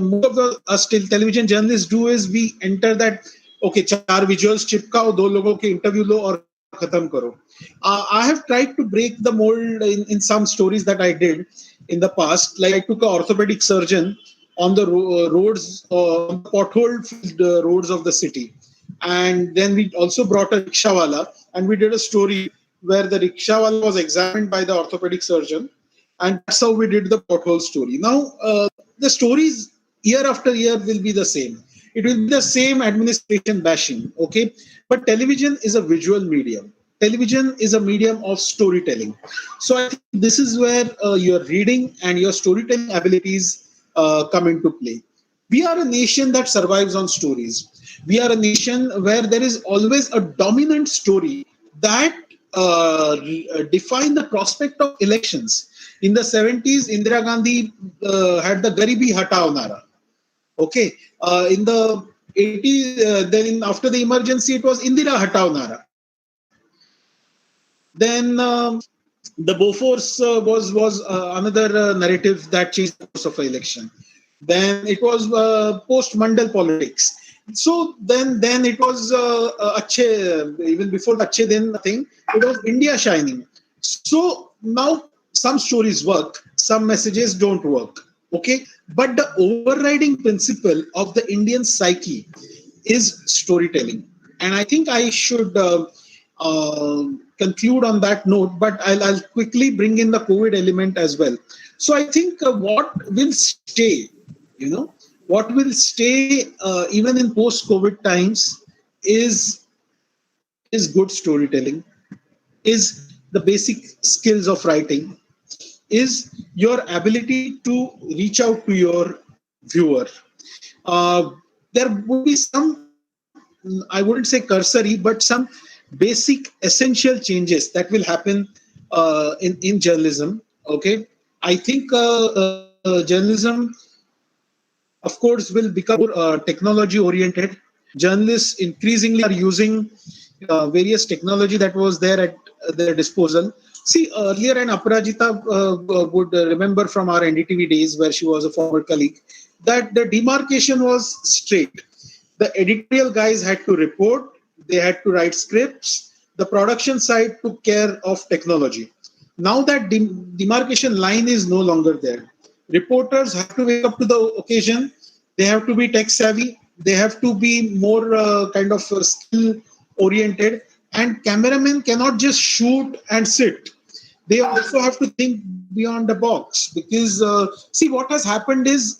most of us television journalists do is we enter that, okay, चार visuals चिपकाओ, दो लोगों के interview लो और खत्म करो. I have tried to break the mold in some stories that I did in the past. Like I took an orthopedic surgeon on the roads, pothole roads of the city. And then we also brought a rickshawala, and we did a story where the rickshawala was examined by the orthopedic surgeon. And that's how we did the pothole story. Now, the stories year after year will be the same. It will be the same administration bashing, okay? But television is a visual medium. Television is a medium of storytelling. So I think this is where your reading and your storytelling abilities come into play. We are a nation that survives on stories. We are a nation where there is always a dominant story that define the prospect of elections. In the 70s, Indira Gandhi had the Garibi Hatao Nara. Okay. In the 80s, then after the emergency, it was Indira Hatao Nara. Then the Bofors was another narrative that changed the course of an election. Then it was post-Mandal politics. So then it was Achhe, even before the Achhe Din thing, it was India shining. So now some stories work, some messages don't work. Okay, but the overriding principle of the Indian psyche is storytelling, and I think I should conclude on that note. But I'll quickly bring in the COVID element as well. So I think what will stay, what will stay even in post-COVID times is good storytelling, is the basic skills of writing, is your ability to reach out to your viewer. There would be some, I wouldn't say cursory, but some basic essential changes that will happen in journalism. Okay, I think journalism, of course, will become more technology oriented. Journalists increasingly are using various technology that was there at their disposal. See, earlier, and Aparajita would remember from our NDTV days, where she was a former colleague, that the demarcation was straight. The editorial guys had to report, they had to write scripts, the production side took care of technology. Now that demarcation line is no longer there. Reporters have to wake up to the occasion, they have to be tech savvy, they have to be more kind of skill oriented, and cameramen cannot just shoot and sit. They also have to think beyond the box, because see, what has happened is,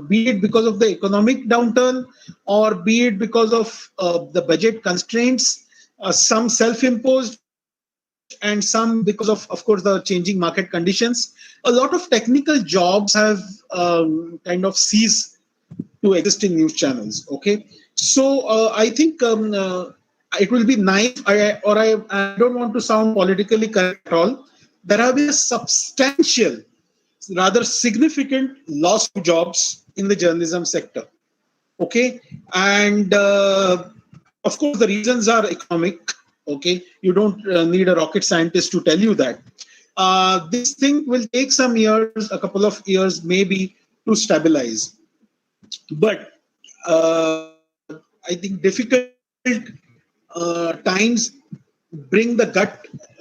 be it because of the economic downturn or be it because of the budget constraints, some self-imposed and some because of course, the changing market conditions, a lot of technical jobs have kind of ceased to exist in news channels. Okay, so I think it will be nice, I don't want to sound politically correct at all. There have been a substantial, rather significant loss of jobs in the journalism sector. Okay, and of course the reasons are economic. Okay, you don't need a rocket scientist to tell you that. This thing will take some years, a couple of years maybe, to stabilize. But I think difficult times bring the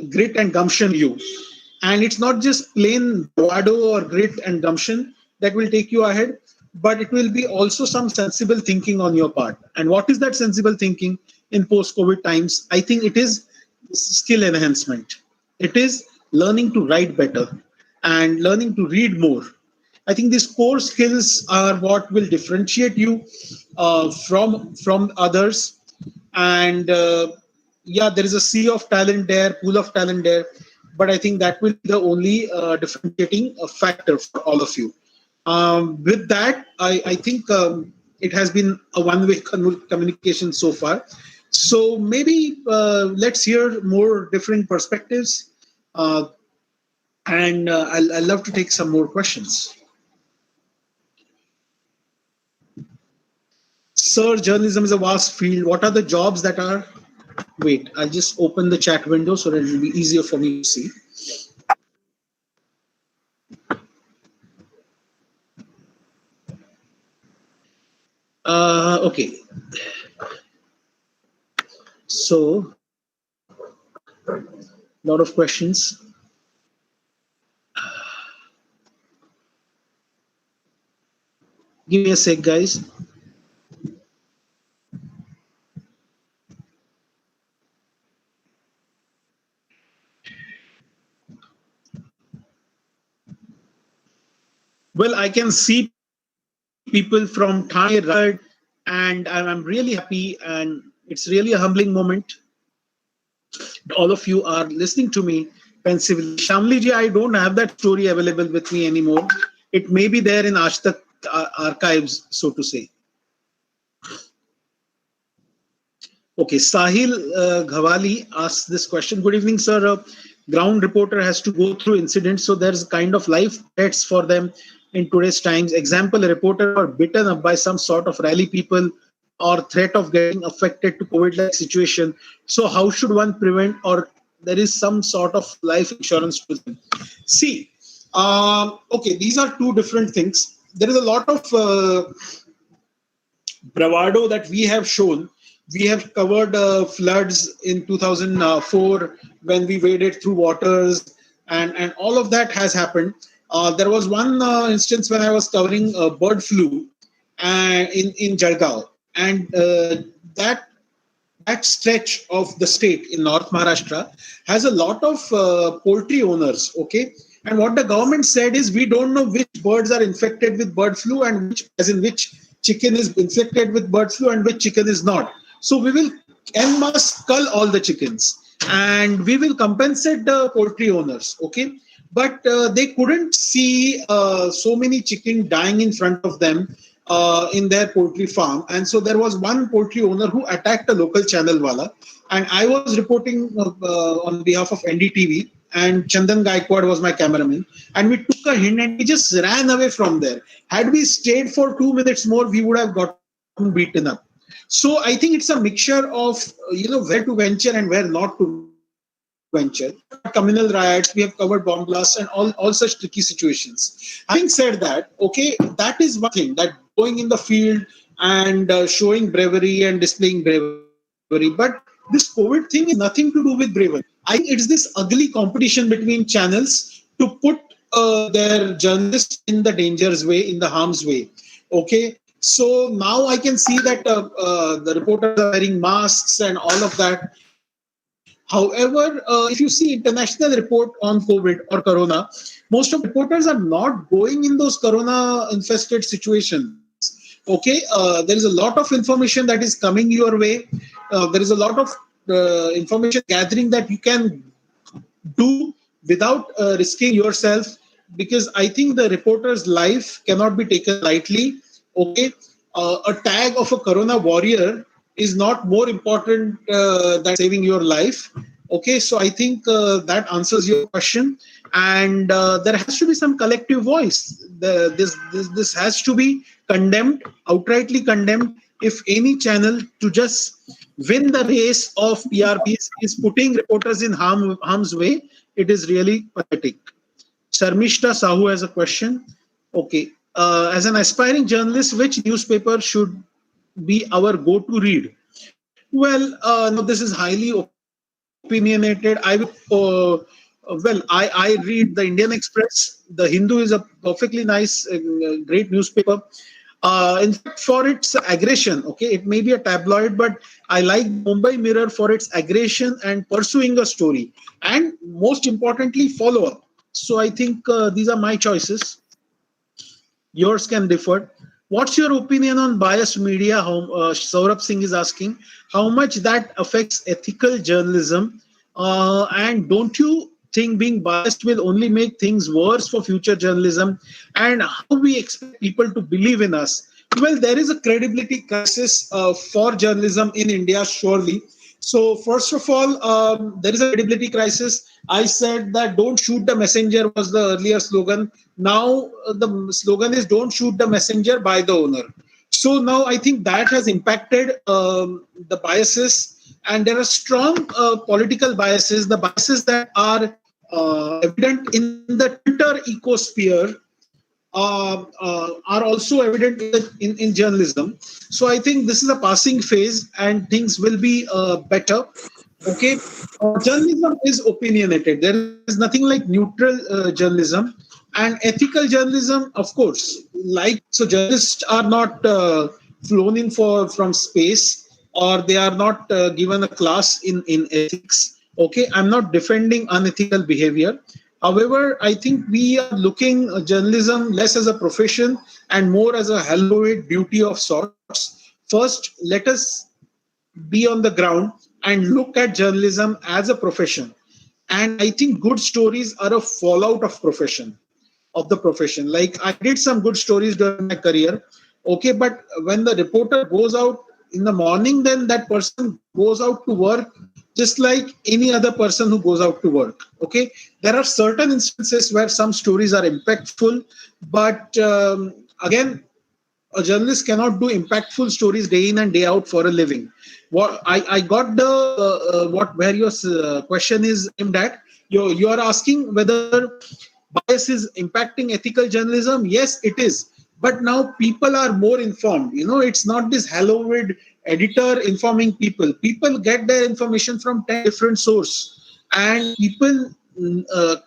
grit and gumption you. And it's not just plain bravado or grit and gumption that will take you ahead, but it will be also some sensible thinking on your part. And what is that sensible thinking in post-COVID times? I think it is skill enhancement. It is learning to write better. and learning to read more. I think these core skills are what will differentiate you from others. And yeah, there is a sea of talent there, pool of talent there, but I think that will be the only differentiating factor for all of you. With that, I think it has been a one-way communication so far. So maybe let's hear more different perspectives, and I'll love to take some more questions. Sir, journalism is a vast field. What are the jobs that are? Wait, I'll just open the chat window so that it will be easier for me to see. Okay. So, a lot of questions. Give me a sec, guys. Well, I can see people from Thane, and I'm really happy, and it's really a humbling moment. All of you are listening to me pensively. Shamli ji, I don't have that story available with me anymore. It may be there in Aaj Tak archives, so to say. Okay, Sahil Ghawali asks this question. Good evening, sir. A ground reporter has to go through incidents, so there's kind of life threats for them in today's times. Example, a reporter got bitten up by some sort of rally people or threat of getting affected to COVID-like situation. So how should one prevent, or there is some sort of life insurance to them? See, okay, these are two different things. There is a lot of bravado that we have shown. We have covered floods in 2004 when we waded through waters, and all of that has happened. There was one instance when I was covering bird flu in Jalgaon, and that stretch of the state in North Maharashtra has a lot of poultry owners. Okay, and what the government said is we don't know which birds are infected with bird flu and which chicken is infected with bird flu and which chicken is not. So we will en masse cull all the chickens and we will compensate the poultry owners. Okay, but they couldn't see so many chicken dying in front of them in their poultry farm, and so there was one poultry owner who attacked a local channel wala, and I was reporting on behalf of NDTV, and Chandan Gaikwad was my cameraman, and we took a hint and we just ran away from there. Had we stayed for 2 minutes more, we would have gotten beaten up. So I think it's a mixture of where to venture and where not to venture. Communal riots, we have covered bomb blasts and all such tricky situations. Having said that, okay, that is one thing, that going in the field and showing bravery and displaying bravery. But this COVID thing is nothing to do with bravery. I think it's this ugly competition between channels to put their journalists in the dangerous way, in the harm's way. Okay. So now I can see that the reporters are wearing masks and all of that. However, if you see international report on COVID or Corona, most of the reporters are not going in those Corona-infested situations. Okay, there is a lot of information that is coming your way. There is a lot of information gathering that you can do without risking yourself, because I think the reporter's life cannot be taken lightly. Okay, a tag of a Corona warrior is not more important than saving your life. Okay, so I think that answers your question, and there has to be some collective voice. This has to be condemned, outrightly condemned. If any channel to just win the race of PRPs is putting reporters in harm's way, it is really pathetic. Sharmishta Sahu has a question. Okay, as an aspiring journalist, which newspaper should be our go-to read? Well, no, this is highly opinionated. I read the Indian Express. The Hindu is a perfectly nice, great newspaper. In fact, for its aggression, okay, it may be a tabloid, but I like Mumbai Mirror for its aggression and pursuing a story, and most importantly, follow-up. So I think these are my choices. Yours can differ. What's your opinion on biased media? Saurabh Singh is asking how much that affects ethical journalism, and don't you think being biased will only make things worse for future journalism? And how we expect people to believe in us? Well, there is a credibility crisis for journalism in India, surely. So, first of all, there is a credibility crisis. I said that "Don't shoot the messenger" was the earlier slogan. Now the slogan is "Don't shoot the messenger, by the owner." So now I think that has impacted the biases, and there are strong political biases. The biases that are evident in the Twitter ecosphere are also evident in journalism. So I think this is a passing phase and things will be better. Okay. Journalism is opinionated. There is nothing like neutral journalism. And ethical journalism, of course, so journalists are not flown in from space, or they are not given a class in ethics. Okay. I'm not defending unethical behavior. However, I think we are looking journalism less as a profession and more as a hallowed duty of sorts. First, let us be on the ground and look at journalism as a profession. And I think good stories are a fallout of the profession. Like I did some good stories during my career. Okay, but when the reporter goes out in the morning, then that person goes out to work just like any other person who goes out to work. Okay, there are certain instances where some stories are impactful, but again, a journalist cannot do impactful stories day in and day out for a living. What I got the what where your question is aimed at. You are asking whether bias is impacting ethical journalism. Yes, it is. But now people are more informed. It's not this hallowed editor informing people. People get their information from 10 different sources, and people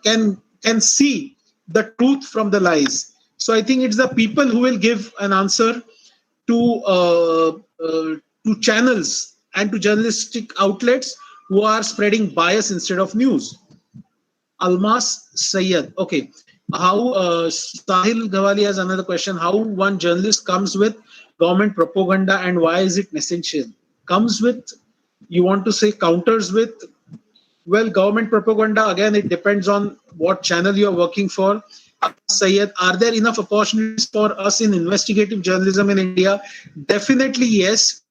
can see the truth from the lies. So I think it's the people who will give an answer to channels and to journalistic outlets who are spreading bias instead of news. Almas Sayyed. Okay. How Sahil Gawali has another question. How one journalist comes with government propaganda and why is it essential? Comes with, you want to say counters with? Well, government propaganda, again, it depends on what channel you're working for. Sayed, are there enough opportunities for us in investigative journalism in India? Definitely yes.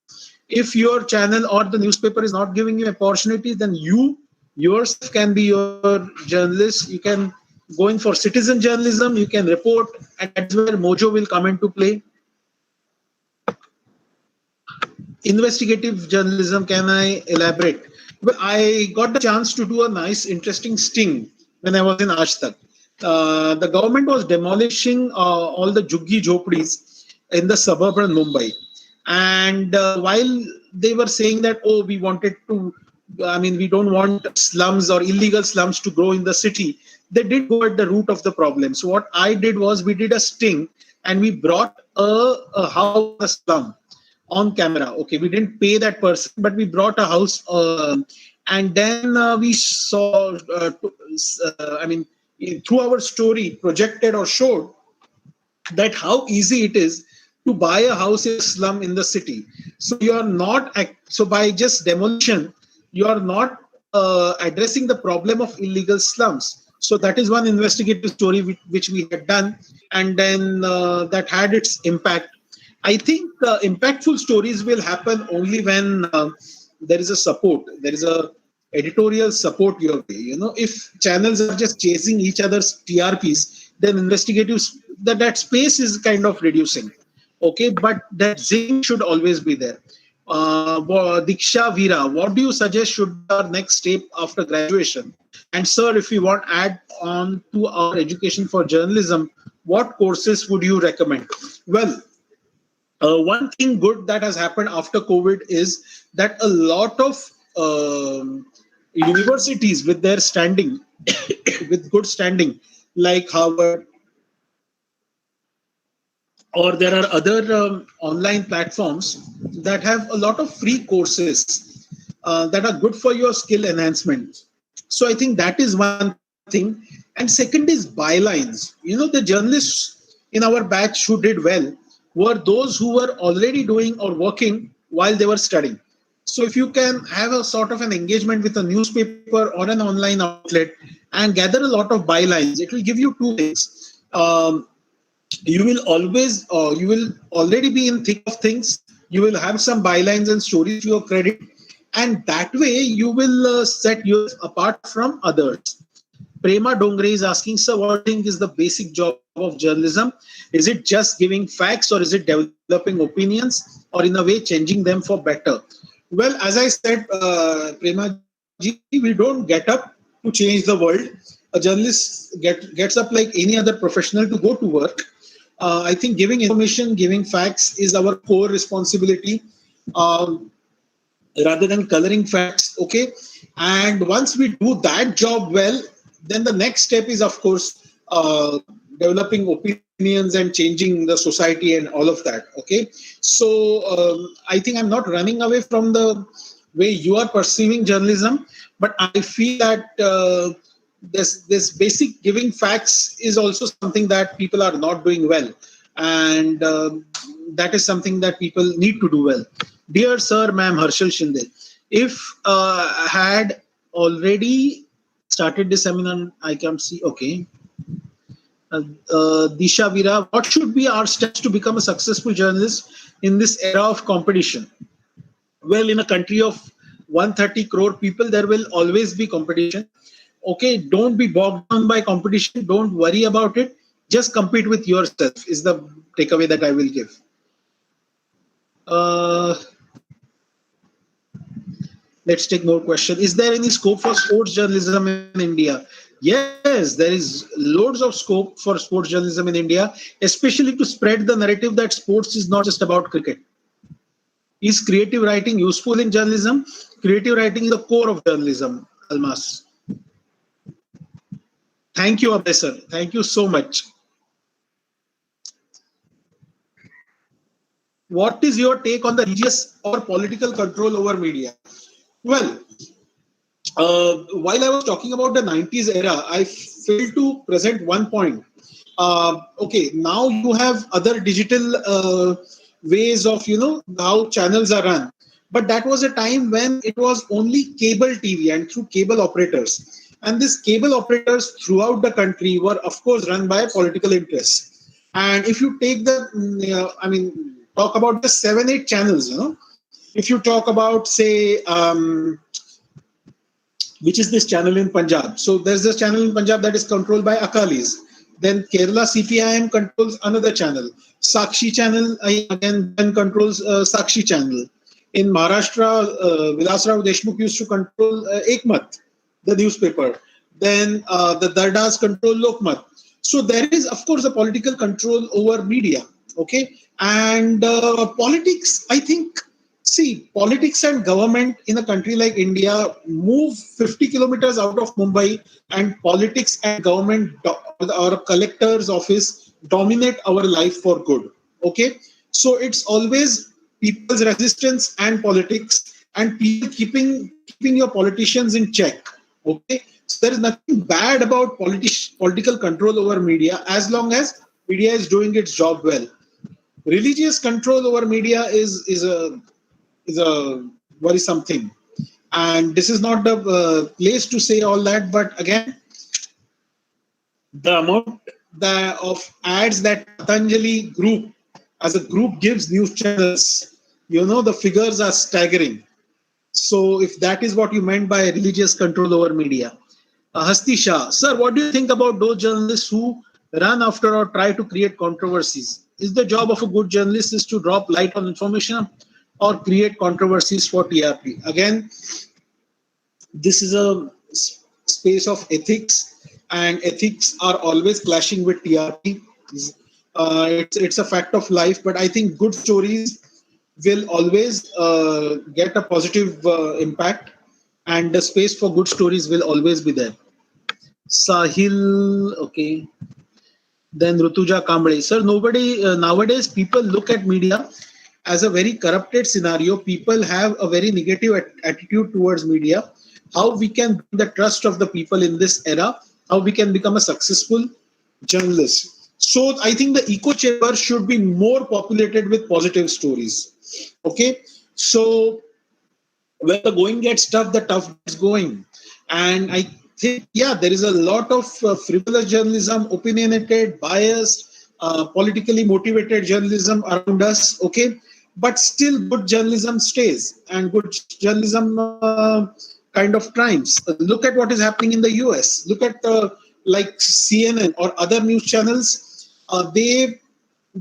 If your channel or the newspaper is not giving you opportunities, then you yourself can be your journalist. You can go in for citizen journalism. You can report, and that's where Mojo will come into play. Investigative journalism, can I elaborate? Well, I got the chance to do a nice, interesting sting when I was in Aaj Tak. The government was demolishing all the juggi jhopdis in the suburban Mumbai. And while they were saying that, oh, we don't want slums or illegal slums to grow in the city, they did go at the root of the problem. So what I did was we did a sting and we brought a house, a slum on camera. Okay, we didn't pay that person, but we brought a house and then we saw, through our story projected or showed that how easy it is to buy a house in a slum in the city. So you are not, so by just demolition, you are not addressing the problem of illegal slums. So that is one investigative story which we had done, and then that had its impact. I think impactful stories will happen only when there is a support. There is a editorial support your way. If channels are just chasing each other's TRPs, then that space is kind of reducing. Okay, but that zing should always be there. Diksha Veera, what do you suggest should be our next step after graduation? And sir, if you want to add on to our education for journalism, what courses would you recommend? Well, one thing good that has happened after COVID is that a lot of universities with their standing, with good standing, like Harvard, or there are other online platforms that have a lot of free courses that are good for your skill enhancement. So I think that is one thing. And second is bylines. The journalists in our batch who did well were those who were already doing or working while they were studying. So if you can have a sort of an engagement with a newspaper or an online outlet and gather a lot of bylines, it will give you two things. You will already be in thick of things. You will have some bylines and stories to your credit, and that way you will set yours apart from others. Prema Dongre is asking, sir, what do you think is the basic job of journalism? Is it just giving facts, or is it developing opinions, or in a way changing them for better? Well, as I said, Prema ji, we don't get up to change the world. A journalist gets up like any other professional to go to work. I think giving information, giving facts is our core responsibility, rather than coloring facts. Okay, and once we do that job well, then the next step is, of course, developing opinions and changing the society and all of that. Okay, so I think I'm not running away from the way you are perceiving journalism, but I feel that this basic giving facts is also something that people are not doing well, and that is something that people need to do well. Dear sir, ma'am, Harshal Shinde, if I had already started this seminar, I can see. Okay. Disha Vira, what should be our steps to become a successful journalist in this era of competition? Well, in a country of 130 crore people, there will always be competition. Okay, don't be bogged down by competition. Don't worry about it. Just compete with yourself is the takeaway that I will give. Let's take more questions. Is there any scope for sports journalism in India? Yes, there is loads of scope for sports journalism in India, especially to spread the narrative that sports is not just about cricket. Is creative writing useful in journalism? Creative writing is the core of journalism, Almas. Thank you, Abhay sir. Thank you so much. What is your take on the religious or political control over media? Well, while I was talking about the 90s era, I failed to present one point. Okay, now you have other digital ways of, how channels are run. But that was a time when it was only cable TV and through cable operators. And these cable operators throughout the country were, of course, run by political interests. And if you take talk about the 7-8 channels, if you talk about, say, which is this channel in Punjab. So there's this channel in Punjab that is controlled by Akalis. Then Kerala CPIM controls another channel. Sakshi channel again then controls Sakshi channel. In Maharashtra, Vilasrao Deshmukh used to control Ekmat, the newspaper. Then the Dardas control Lokmat. So there is, of course, a political control over media. Okay, and politics, I think. See, politics and government in a country like India move 50 kilometers out of Mumbai, and politics and government or collector's office dominate our life for good. Okay, so it's always people's resistance and politics, and people keeping your politicians in check. Okay, so there is nothing bad about political control over media as long as media is doing its job well. Religious control over media is a worrisome thing, and this is not the place to say all that. But again, the amount of ads that Patanjali group as a group gives news channels, the figures are staggering. So if that is what you meant by religious control over media. Hasti Shah, sir, what do you think about those journalists who run after or try to create controversies? Is the job of a good journalist is to drop light on information or create controversies for TRP? Again, this is a space of ethics, and ethics are always clashing with TRP. It's a fact of life, but I think good stories will always get a positive impact, and the space for good stories will always be there. Sahil, okay. Then Rutuja Kamble, sir, nowadays people look at media as a very corrupted scenario. People have a very negative attitude towards media. How we can bring the trust of the people in this era how we can become a successful journalist. So I think the echo chamber should be more populated with positive stories. Okay, so when the going gets tough, the tough gets going. And I think, yeah, there is a lot of frivolous journalism, opinionated, biased, politically motivated journalism around us. Okay, but still good journalism stays, and good journalism kind of triumphs. Look at what is happening in the US. Look at like CNN or other news channels. They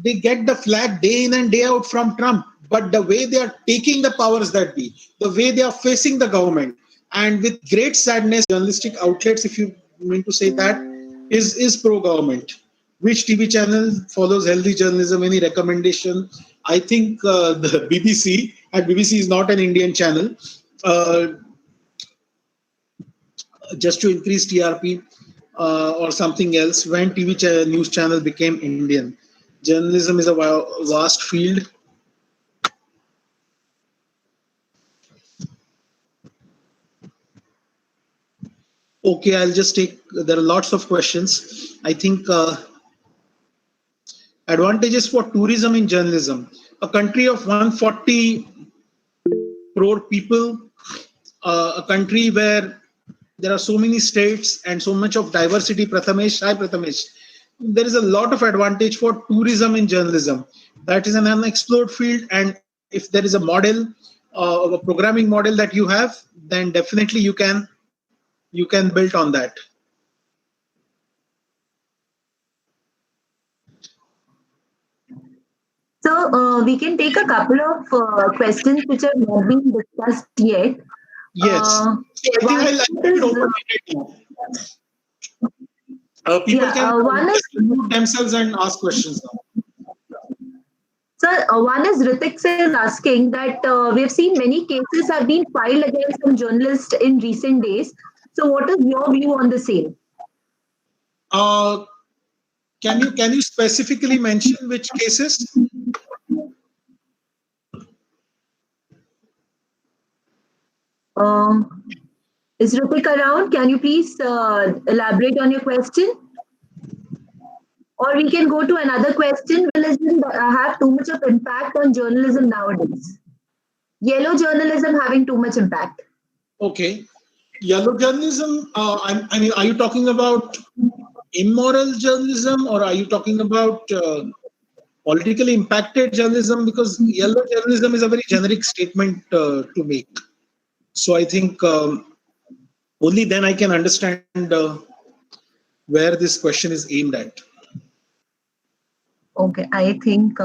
get the flag day in and day out from Trump. But the way they are taking the powers that be, the way they are facing the government, and with great sadness, journalistic outlets, if you mean to say that, is pro-government. Which TV channel follows healthy journalism? Any recommendation? I think the BBC, and BBC is not an Indian channel, just to increase TRP or something else. When news channel became Indian, journalism is a vast field. Okay, I'll just take, there are lots of questions. I think advantages for tourism in journalism. A country of 140 crore people, a country where there are so many states and so much of diversity, Prathamesh, hi Prathamesh. There is a lot of advantage for tourism in journalism. That is an unexplored field, and if there is a model, a programming model that you have, then definitely you can build on that. So we can take a couple of questions which have not been discussed yet. Yes. People can mute themselves and ask questions now. So one is Ritik is asking that we've seen many cases have been filed against some journalists in recent days. So what is your view on the same? Can you specifically mention which cases? Is Ritik around? Can you please elaborate on your question? Or we can go to another question. Journalism have too much of impact on journalism nowadays. Yellow journalism having too much impact. Okay. Yellow journalism, I mean, are you talking about immoral journalism, or are you talking about politically impacted journalism? Because yellow journalism is a very generic statement to make. So I think only then I can understand where this question is aimed at. Okay, I think,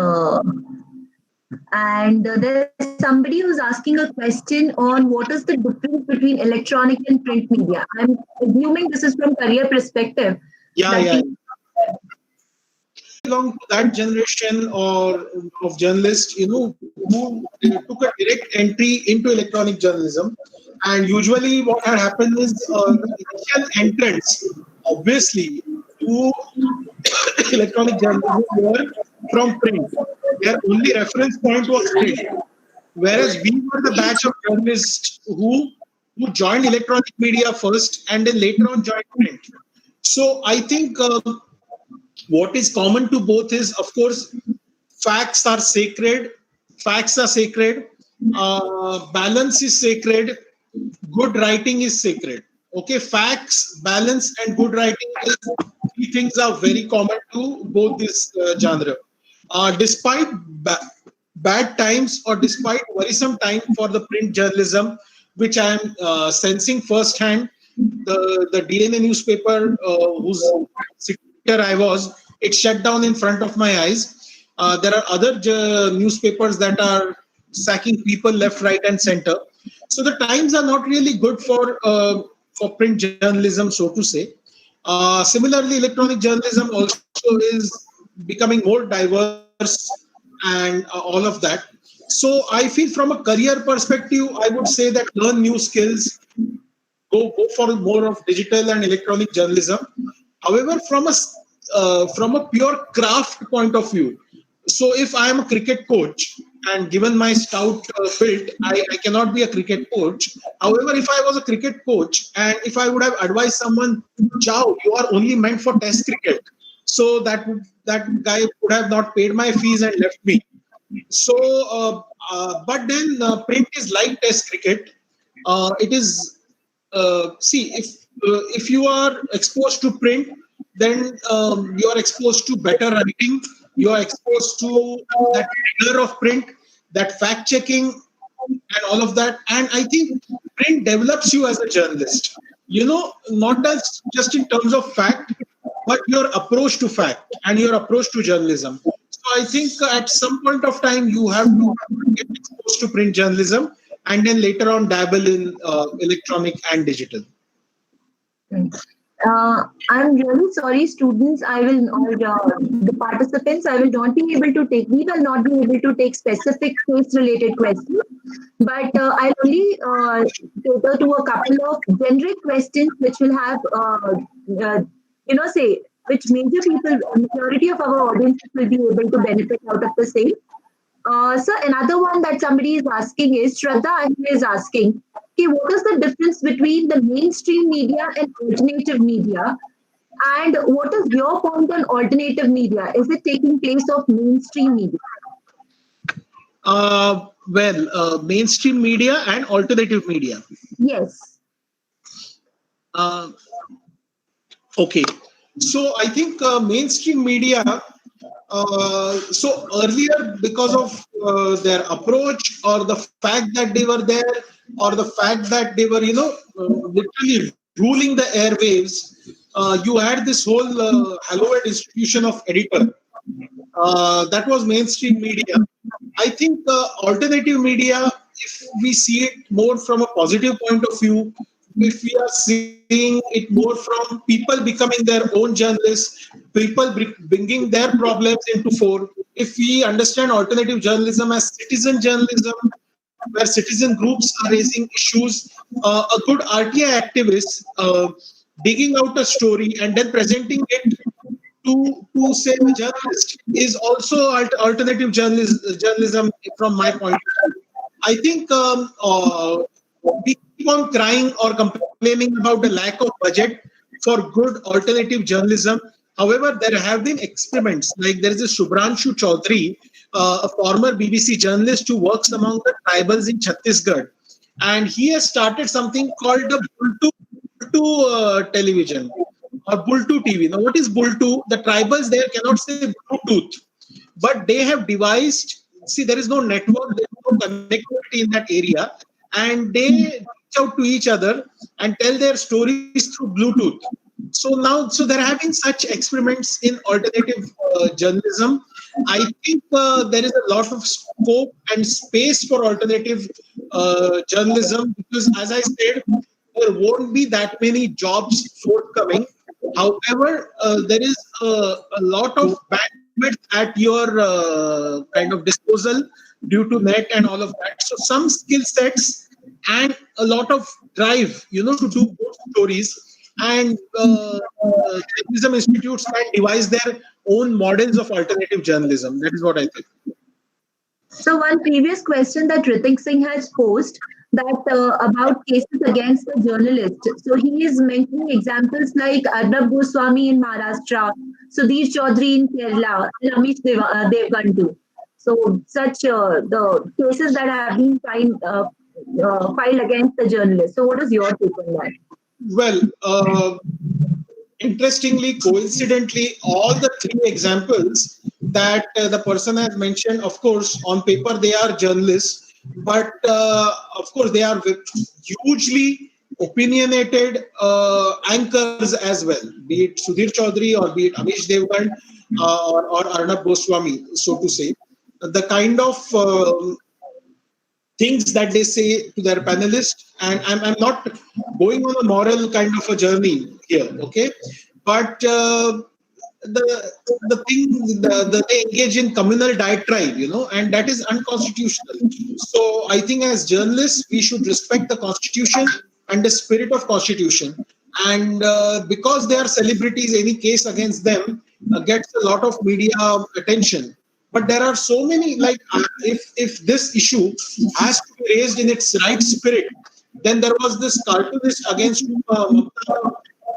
and there's somebody who's asking a question on what is the difference between electronic and print media. I'm assuming this is from career perspective. Yeah. Belong to that generation of journalists, who took a direct entry into electronic journalism. And usually what had happened is initial entrants, obviously, to electronic journalism were from print. Their only reference point was print. Whereas we were the batch of journalists who joined electronic media first and then later on joined print. So I think what is common to both is, of course, facts are sacred. Facts are sacred. Balance is sacred. Good writing is sacred. Okay, facts, balance, and good writing, three things are very common to both this genre. Despite bad times, or despite worrisome time for the print journalism, which I am sensing firsthand, the DNA newspaper whose secretary I was, it shut down in front of my eyes. There are other newspapers that are sacking people left, right, and center. So the times are not really good for print journalism, so to say. Similarly, electronic journalism also is becoming more diverse and all of that. So I feel from a career perspective, I would say that learn new skills, go for more of digital and electronic journalism. However, from a pure craft point of view, so if I am a cricket coach and given my stout build, I cannot be a cricket coach. However, if I was a cricket coach and if I would have advised someone, Jao, you are only meant for test cricket, so that guy would have not paid my fees and left me. So, but then print is like test cricket. It is see if you are exposed to print, then you are exposed to better writing. You are exposed to that rigor of print, that fact checking, and all of that. And I think print develops you as a journalist. Not as just in terms of fact, but your approach to fact and your approach to journalism. So I think at some point of time you have to get exposed to print journalism and then later on dabble in electronic and digital. I'm really sorry, students. I will, or the participants, I will not be able to take. We will not be able to take specific case-related questions, but I'll only cater to a couple of generic questions, which will have, say which major people, majority of our audience will be able to benefit out of the same. So another one that somebody is asking is Shraddha is asking, okay, what is the difference between the mainstream media and alternative media? And what is your point on alternative media? Is it taking place of mainstream media? Mainstream media and alternative media. Yes. Okay. So I think mainstream media, so earlier, because of their approach or the fact that they were there or the fact that they were, literally ruling the airwaves, you had this whole hallowed institution of editor. That was mainstream media. I think alternative media, if we see it more from a positive point of view, if we are seeing it more from people becoming their own journalists, people bringing their problems into fore, if we understand alternative journalism as citizen journalism, where citizen groups are raising issues, a good RTI activist digging out a story and then presenting it to say a journalist is also alternative journalism from my point of view. I think we keep on crying or complaining about the lack of budget for good alternative journalism. However, there have been experiments. Like there is a Shubhranshu Chaudhary, a former BBC journalist who works among the tribals in Chhattisgarh. And he has started something called the Bultu television or Bultu TV. Now, what is Bultu? The tribals there cannot say Bluetooth, but they have devised, see, there is no network, there is no connectivity in that area. And they reach out to each other and tell their stories through Bluetooth. So there have been such experiments in alternative journalism. I think there is a lot of scope and space for alternative journalism because, as I said, there won't be that many jobs forthcoming. However, there is a lot of bandwidth at your kind of disposal due to net and all of that. So some skill sets and a lot of drive, to do good stories. And journalism institutes can devise their own models of alternative journalism. That is what I think. So one previous question that Ritik Singh has posed that about cases against the journalist. So he is mentioning examples like Arnab Goswami in Maharashtra, Sudhir Chaudhary in Kerala, and Amish Devgandu. So such the cases that have been filed against the journalist. So what is your take on that? Well, interestingly, coincidentally, all the three examples that the person has mentioned, of course, on paper, they are journalists, but of course, they are hugely opinionated anchors as well, be it Sudhir Chaudhary or be it Amish Devgan or Arnab Goswami, so to say. The kind of things that they say to their panelists, and I'm not going on a moral kind of a journey here, okay? But they engage in communal diatribe, and that is unconstitutional. So I think as journalists, we should respect the Constitution and the spirit of Constitution. And because they are celebrities, any case against them gets a lot of media attention. But there are so many, like, if this issue has to be raised in its right spirit, then there was this cartoonist against whom Mamata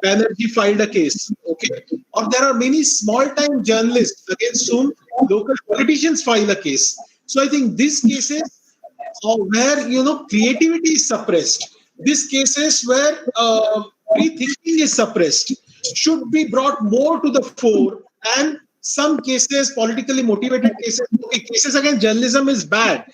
Banerjee filed a case. Okay, or there are many small-time journalists against whom local politicians file a case. So I think these cases where creativity is suppressed, these cases where free thinking is suppressed, should be brought more to the fore. And some cases, politically motivated cases, okay, cases against journalism is bad,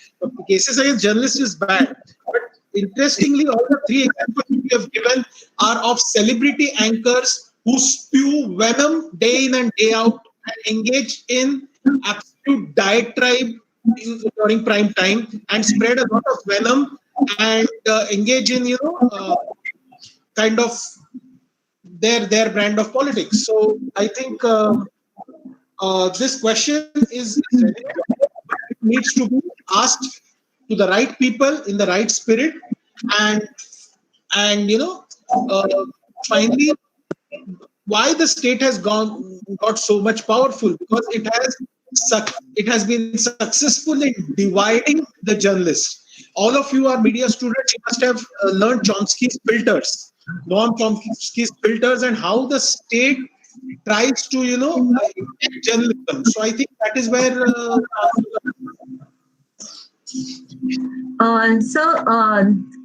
cases against journalists is bad. But interestingly, all the three examples we have given are of celebrity anchors who spew venom day in and day out and engage in absolute diatribe during prime time and spread a lot of venom and engage in kind of their brand of politics. So I think this question is relevant. It needs to be asked to the right people in the right spirit, and finally, why the state has got so much powerful, because it has been successful in dividing the journalists. All of you are media students. You must have learned Chomsky's filters, Noam Chomsky's filters, and how the state tries to journalism. So I think that is where and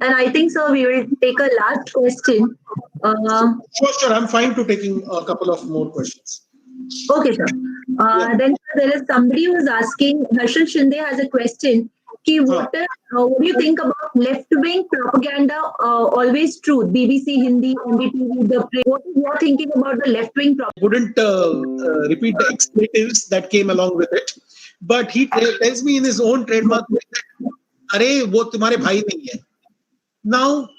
I think so we will take a last question. Sure, I'm fine to taking a couple of more questions. Okay, sir. Then there is somebody who is asking, Harshal Shinde has a question. What do you think about left-wing propaganda? Always true. BBC Hindi, NDTV, the press. What is your thinking about the left-wing propaganda? Wouldn't repeat the expletives that came along with it, but he tells me in his own trademark way that, "Arey, wo tumhare bhai nahi hai." Now,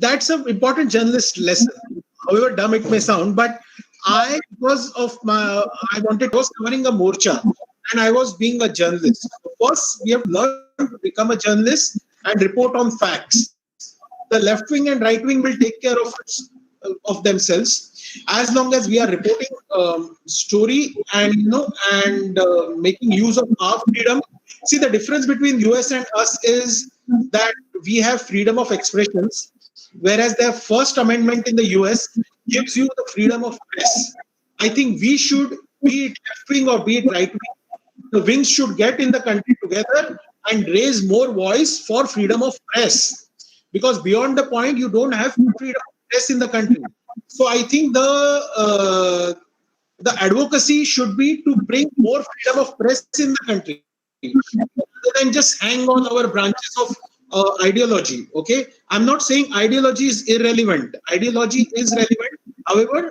that's an important journalist lesson, however dumb it may sound. But I was covering a morcha, and I was being a journalist. First, we have learned to become a journalist and report on facts. The left wing and right wing will take care of themselves, as long as we are reporting story and making use of our freedom. See, the difference between US and us is that we have freedom of expressions, whereas the First Amendment in the US gives you the freedom of press. I think we should, be it left wing or be it right wing, the wings should get in the country together and raise more voice for freedom of press, because beyond the point, you don't have freedom of press in the country. So I think the advocacy should be to bring more freedom of press in the country, rather than just hang on our branches of ideology. Okay, I'm not saying ideology is irrelevant. Ideology is relevant. However,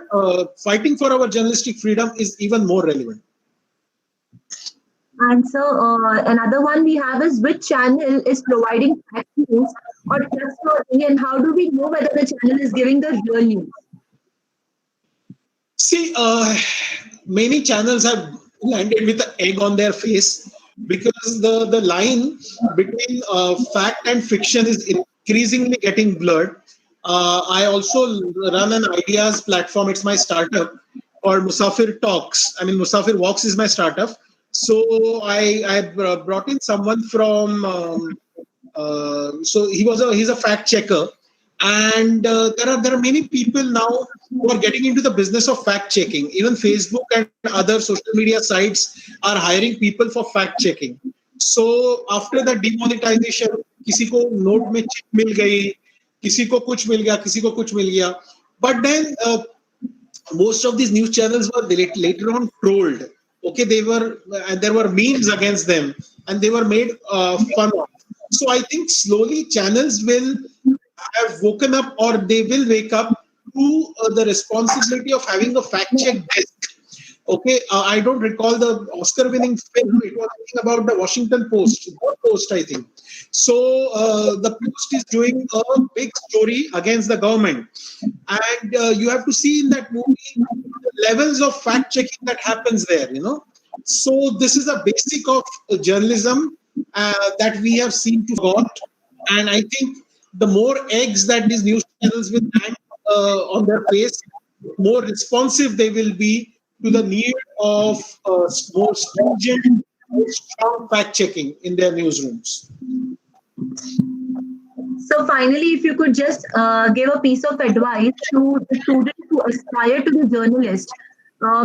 fighting for our journalistic freedom is even more relevant. And so another one we have is, which channel is providing fact news or trustworthy, and how do we know whether the channel is giving the real news? See, many channels have landed with an egg on their face, because the line between fact and fiction is increasingly getting blurred. I also run an ideas platform. It's my startup called Musafir Talks. I mean, Musafir Walks is my startup. So I brought in someone from. So he's a fact checker, and there are many people now who are getting into the business of fact checking. Even Facebook and other social media sites are hiring people for fact checking. So after the demonetization, किसी को note में chip मिल गई, किसी को कुछ मिल गया, किसी को कुछ मिल गया. But then most of these news channels were later on trolled. Okay, there were memes against them, and they were made fun of. So I think slowly channels will have woken up, or they will wake up to the responsibility of having a fact check desk. Okay, I don't recall the Oscar-winning film. It was about the Washington Post, I think. So the Post is doing a big story against the government, and you have to see in that movie the levels of fact checking that happens there. So this is a basic of journalism that we have seen to God, and I think the more eggs that these news channels will land on their face, more responsive they will be to the need of more stringent strong fact checking in their newsrooms. So finally, if you could just give a piece of advice to the students who aspire to be journalists,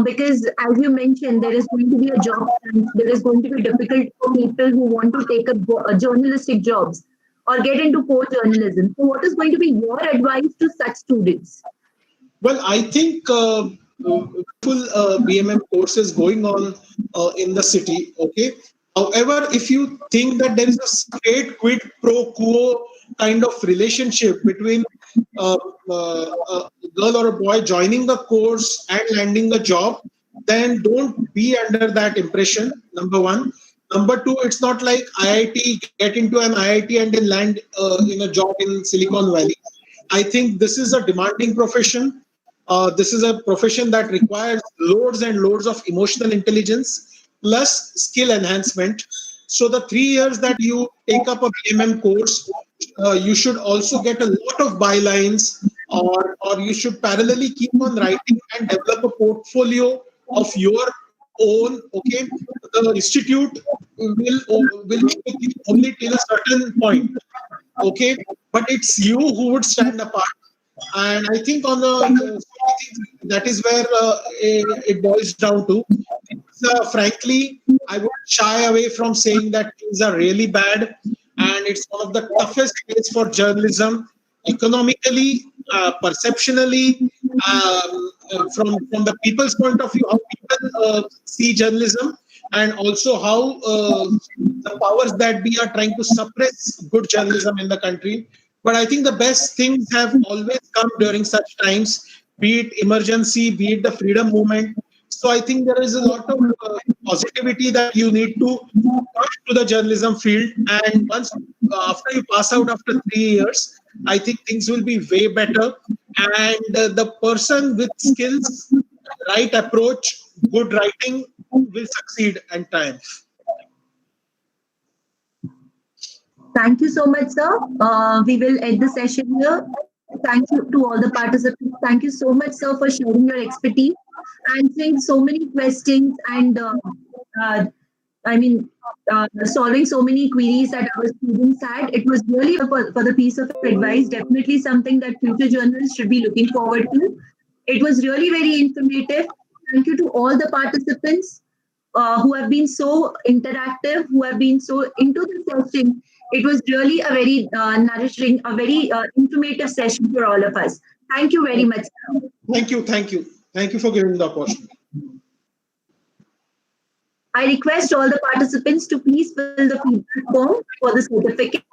because as you mentioned, there is going to be a job crunch, there is going to be difficult for people who want to take a journalistic jobs or get into core journalism. So what is going to be your advice to such students? Well, I think full BMM courses going on in the city. Okay. However, if you think that there is a straight quid pro quo kind of relationship between a girl or a boy joining the course and landing a job, then don't be under that impression. Number one. Number two, it's not like IIT, get into an IIT and then land in a job in Silicon Valley. I think this is a demanding profession. This is a profession that requires loads and loads of emotional intelligence plus skill enhancement. So the 3 years that you take up a BMM course, you should also get a lot of bylines, or you should parallelly keep on writing and develop a portfolio of your own. Okay, the institute will take you only till a certain point. Okay, but it's you who would stand apart. And I think that is where it boils down to. Frankly, I would shy away from saying that things are really bad, and it's one of the toughest days for journalism, economically, perceptionally, from the people's point of view, how people see journalism, and also how the powers that be are trying to suppress good journalism in the country. But I think the best things have always come during such times, be it emergency, be it the freedom movement. So I think there is a lot of positivity that you need to come to the journalism field. And once after you pass out after 3 years, I think things will be way better. And the person with skills, right approach, good writing will succeed and triumph. Thank you so much, sir. We will end the session here. Thank you to all the participants. Thank you so much, sir, for sharing your expertise, answering so many questions, and solving so many queries that our students had. It was really for the piece of advice, definitely something that future journalists should be looking forward to. It was really very informative. Thank you to all the participants who have been so interactive, who have been so into the session. It was really a very nourishing, a very informative session for all of us. Thank you very much. Thank you for giving the opportunity. I request all the participants to please fill the feedback form for the certificate.